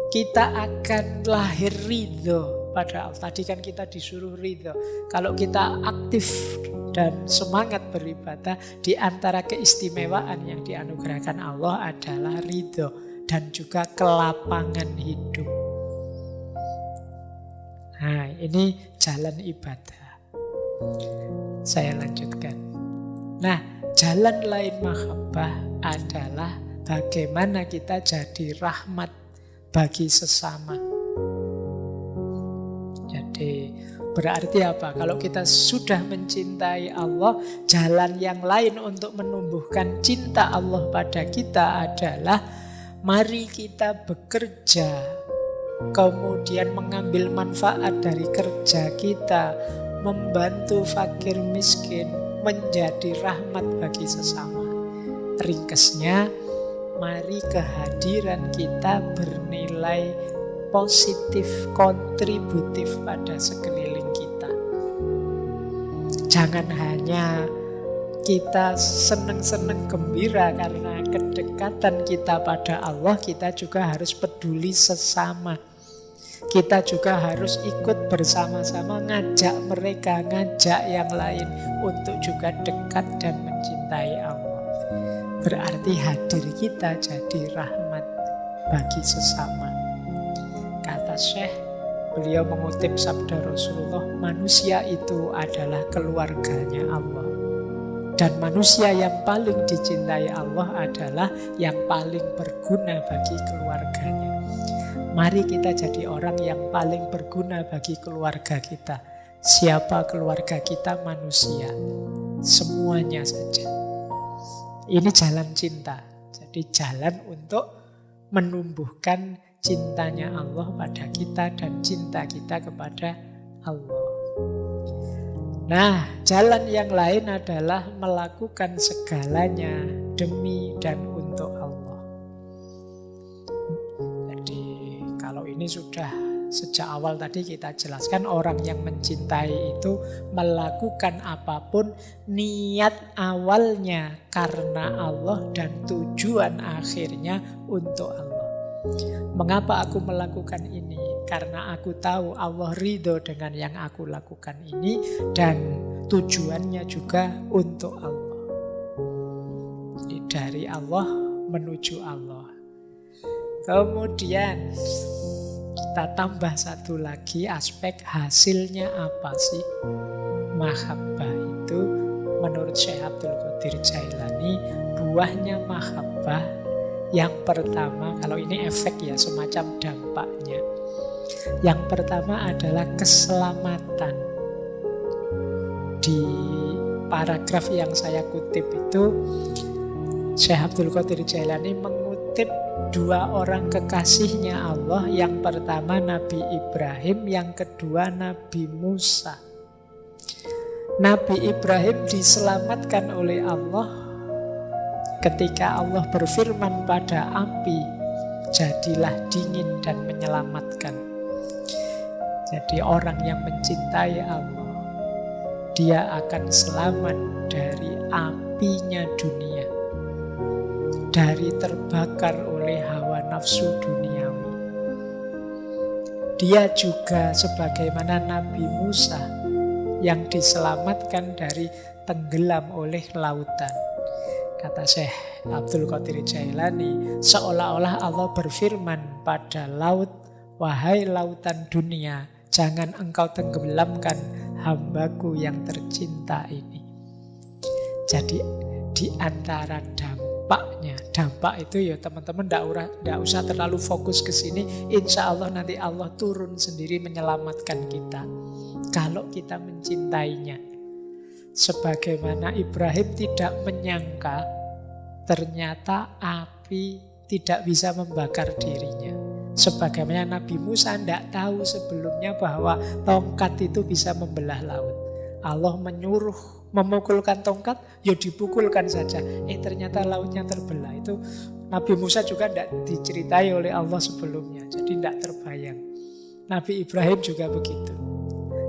kita akan lahir ridho pada Allah. Tadi kan kita disuruh ridho. Kalau kita aktif dan semangat beribadah, di antara keistimewaan yang dianugerahkan Allah adalah ridho dan juga kelapangan hidup. Nah, ini jalan ibadah. Saya lanjutkan. Nah, jalan lain mahabbah adalah bagaimana kita jadi rahmat bagi sesama. Jadi berarti apa? Kalau kita sudah mencintai Allah, jalan yang lain untuk menumbuhkan cinta Allah pada kita adalah mari kita bekerja, kemudian mengambil manfaat dari kerja kita, membantu fakir miskin, menjadi rahmat bagi sesama. Ringkasnya, mari kehadiran kita bernilai positif, kontributif pada sekeliling kita. Jangan hanya kita senang-senang gembira karena kedekatan kita pada Allah, kita juga harus peduli sesama. Kita juga harus ikut bersama-sama ngajak mereka, ngajak yang lain untuk juga dekat dan mencintai Allah. Berarti hadir kita jadi rahmat bagi sesama. Kata Syekh, beliau mengutip sabda Rasulullah, manusia itu adalah keluarganya Allah. Dan manusia yang paling dicintai Allah adalah yang paling berguna bagi keluarganya. Mari kita jadi orang yang paling berguna bagi keluarga kita. Siapa keluarga kita? Manusia. Semuanya saja. Ini jalan cinta. Jadi jalan untuk menumbuhkan cintanya Allah pada kita dan cinta kita kepada Allah. Nah, jalan yang lain adalah melakukan segalanya demi dan untuk Allah. Jadi, kalau ini sudah sejak awal tadi kita jelaskan, orang yang mencintai itu melakukan apapun niat awalnya karena Allah dan tujuan akhirnya untuk Allah. Mengapa aku melakukan ini? Karena aku tahu Allah ridho dengan yang aku lakukan ini dan tujuannya juga untuk Allah. Jadi dari Allah menuju Allah. Kemudian kita tambah satu lagi aspek, hasilnya apa sih? Mahabbah itu menurut Syekh Abdul Qadir Jailani, buahnya mahabbah yang pertama, kalau ini efek ya, semacam dampaknya. Yang pertama adalah keselamatan. Di paragraf yang saya kutip itu, Syekh Abdul Qadir Jailani mengutip dua orang kekasihnya Allah. Yang pertama Nabi Ibrahim, yang kedua Nabi Musa. Nabi Ibrahim diselamatkan oleh Allah ketika Allah berfirman pada api, jadilah dingin dan menyelamatkan. Jadi orang yang mencintai Allah, dia akan selamat dari apinya dunia, dari terbakar oleh hawa nafsu duniawi. Dia juga sebagaimana Nabi Musa yang diselamatkan dari tenggelam oleh lautan. Kata Syekh Abdul Qadir Jailani, seolah-olah Allah berfirman pada laut, wahai lautan dunia, jangan engkau tenggelamkan hambaku yang tercinta ini. Jadi di antara dampaknya, dampak itu ya teman-teman tidak usah terlalu fokus ke sini. Insya Allah nanti Allah turun sendiri menyelamatkan kita kalau kita mencintainya. Sebagaimana Ibrahim tidak menyangka ternyata api tidak bisa membakar dirinya. Sebagaimana Nabi Musa tidak tahu sebelumnya bahwa tongkat itu bisa membelah laut. Allah menyuruh memukulkan tongkat, ya dipukulkan saja. Ternyata lautnya terbelah. Itu Nabi Musa juga tidak diceritai oleh Allah sebelumnya. Jadi tidak terbayang. Nabi Ibrahim juga begitu.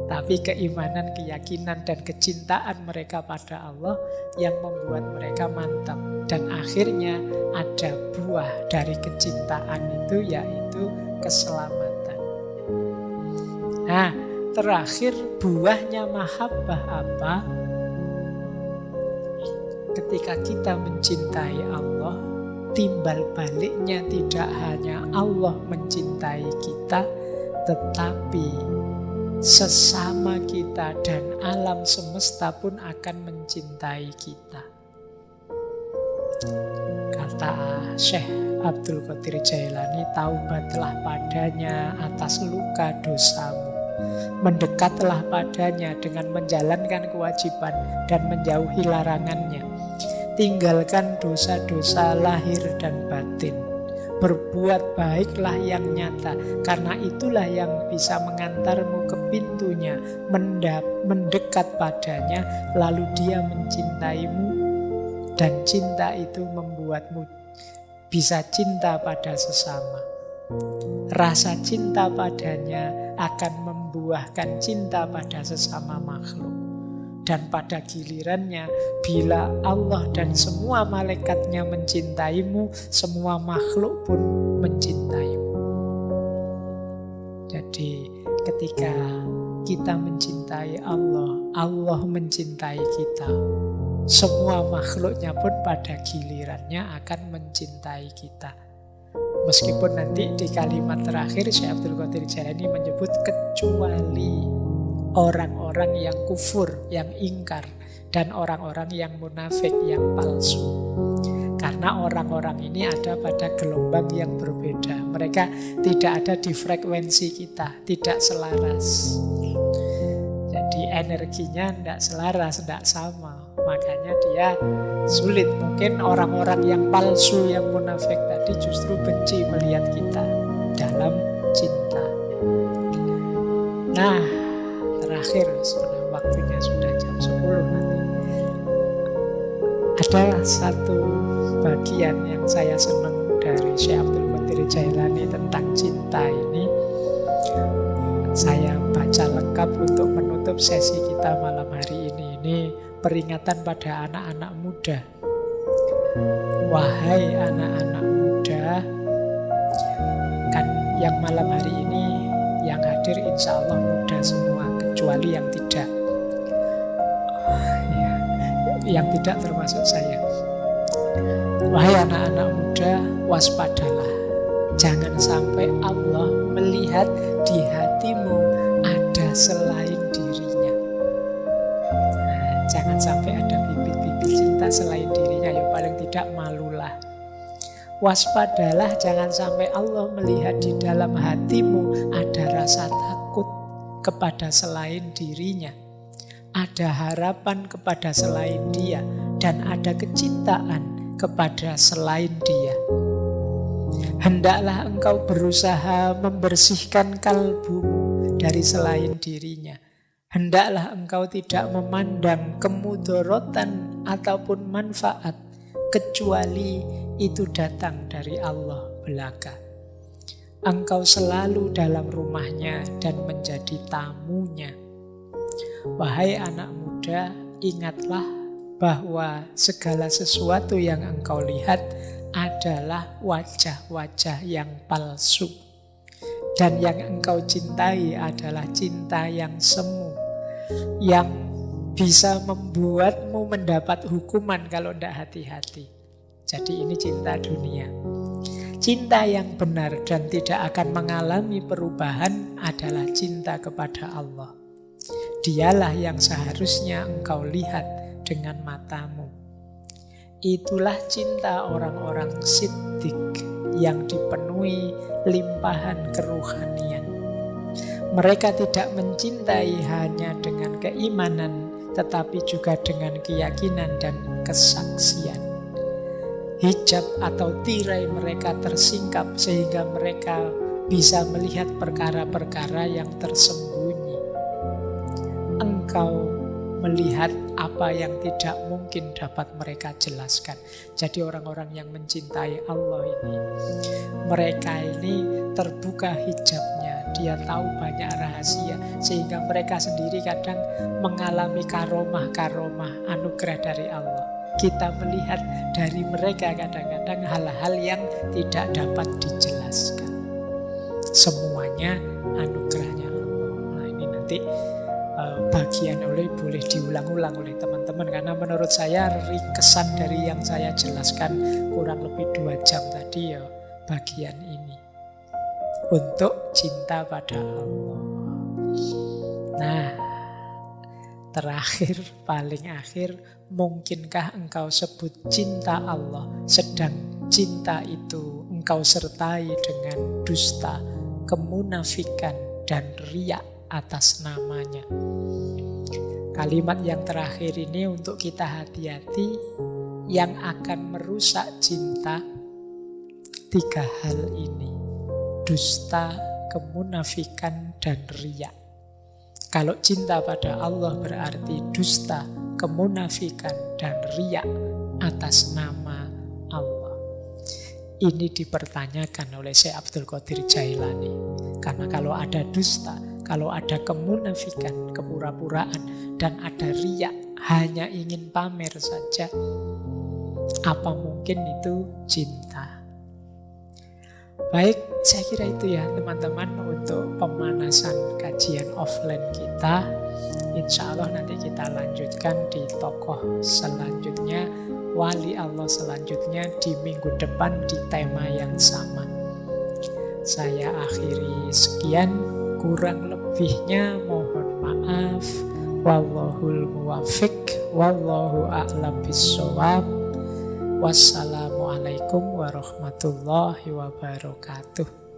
Tapi keimanan, keyakinan, dan kecintaan mereka pada Allah yang membuat mereka mantap. Dan akhirnya ada buah dari kecintaan itu, yaitu keselamatan. Nah, terakhir buahnya mahabbah apa? Ketika kita mencintai Allah, timbal baliknya tidak hanya Allah mencintai kita, tetapi sesama kita dan alam semesta pun akan mencintai kita. Kata Syekh Abdul Qadir Jailani, taubatlah padanya atas luka dosamu. Mendekatlah padanya dengan menjalankan kewajiban dan menjauhi larangannya. Tinggalkan dosa-dosa lahir dan batin. Berbuat baiklah yang nyata, karena itulah yang bisa mengantarmu ke pintunya, mendekat padanya, lalu dia mencintaimu, dan cinta itu membuatmu bisa cinta pada sesama. Rasa cinta padanya akan membuahkan cinta pada sesama makhluk. Dan pada gilirannya, bila Allah dan semua malaikatnya mencintaimu, semua makhluk pun mencintaimu. Jadi ketika kita mencintai Allah, Allah mencintai kita. Semua makhluknya pun pada gilirannya akan mencintai kita. Meskipun nanti di kalimat terakhir Syekh Abdul Qadir Jailani menyebut kecuali orang-orang yang kufur, yang ingkar, dan orang-orang yang munafik, yang palsu. Karena orang-orang ini ada pada gelombang yang berbeda. Mereka tidak ada di frekuensi kita, tidak selaras. Jadi energinya tidak selaras, tidak sama. Makanya dia sulit. Mungkin orang-orang yang palsu, yang munafik tadi justru benci melihat kita dalam cinta. Nah, terakhir, waktunya sudah jam 10 nanti. Ada satu bagian yang saya senang dari Syekh Abdul Qadir Jailani tentang cinta ini. Saya baca lengkap untuk menutup sesi kita malam hari ini. Ini peringatan pada anak-anak muda. Wahai anak-anak muda, kan yang malam hari ini yang hadir insya Allah muda semua, kecuali yang tidak. Yang tidak termasuk saya. Wahai anak-anak muda, waspadalah. Jangan sampai Allah melihat di hatimu ada selain dirinya. Nah, jangan sampai ada bibit-bibit cinta selain dirinya. Ya paling tidak malulah. Waspadalah, jangan sampai Allah melihat di dalam hatimu ada rasa takut kepada selain dirinya. Ada harapan kepada selain dia, dan ada kecintaan kepada selain dia. Hendaklah engkau berusaha membersihkan kalbumu dari selain dirinya. Hendaklah engkau tidak memandang kemudorotan ataupun manfaat, kecuali itu datang dari Allah belaka. Engkau selalu dalam rumahnya dan menjadi tamunya. Wahai anak muda, ingatlah bahwa segala sesuatu yang engkau lihat adalah wajah-wajah yang palsu. Dan yang engkau cintai adalah cinta yang semu, yang bisa membuatmu mendapat hukuman kalau tidak hati-hati. Jadi ini cinta dunia. Cinta yang benar dan tidak akan mengalami perubahan adalah cinta kepada Allah. Dialah yang seharusnya engkau lihat dengan matamu. Itulah cinta orang-orang siddiq yang dipenuhi limpahan keruhanian. Mereka tidak mencintai hanya dengan keimanan, tetapi juga dengan keyakinan dan kesaksian. Hijab atau tirai mereka tersingkap sehingga mereka bisa melihat perkara-perkara yang tersembunyi. Engkau melihat apa yang tidak mungkin dapat mereka jelaskan. Jadi orang-orang yang mencintai Allah ini, mereka ini terbuka hijabnya. Dia tahu banyak rahasia, sehingga mereka sendiri kadang mengalami karomah-karomah anugerah dari Allah. Kita melihat dari mereka kadang-kadang hal-hal yang tidak dapat dijelaskan. Semuanya anugerahnya Allah. Nah ini nanti bagian boleh diulang-ulang oleh teman-teman, karena menurut saya ringkesan dari yang saya jelaskan kurang lebih 2 jam tadi ya bagian ini. Untuk cinta pada Allah. Nah, terakhir, paling akhir, mungkinkah engkau sebut cinta Allah, sedang cinta itu engkau sertai dengan dusta, kemunafikan, dan riya atas namanya? Kalimat yang terakhir ini untuk kita hati-hati, yang akan merusak cinta 3 hal ini: dusta, kemunafikan, dan riya. Kalau cinta pada Allah berarti dusta, kemunafikan, dan riya atas nama Allah. Ini dipertanyakan oleh Syekh Abdul Qadir Jailani. Karena kalau ada dusta, kalau ada kemunafikan, kepura-puraan, dan ada riya, hanya ingin pamer saja, apa mungkin itu cinta? Baik, saya kira itu ya teman-teman untuk pemanasan kajian offline kita. Insya Allah nanti kita lanjutkan di tokoh selanjutnya, wali Allah selanjutnya di minggu depan di tema yang sama. Saya akhiri sekian, kurang lebihnya mohon maaf. Wallahul muwaffiq, wallahu a'lam bissawab. Wassalamualaikum warahmatullahi wabarakatuh.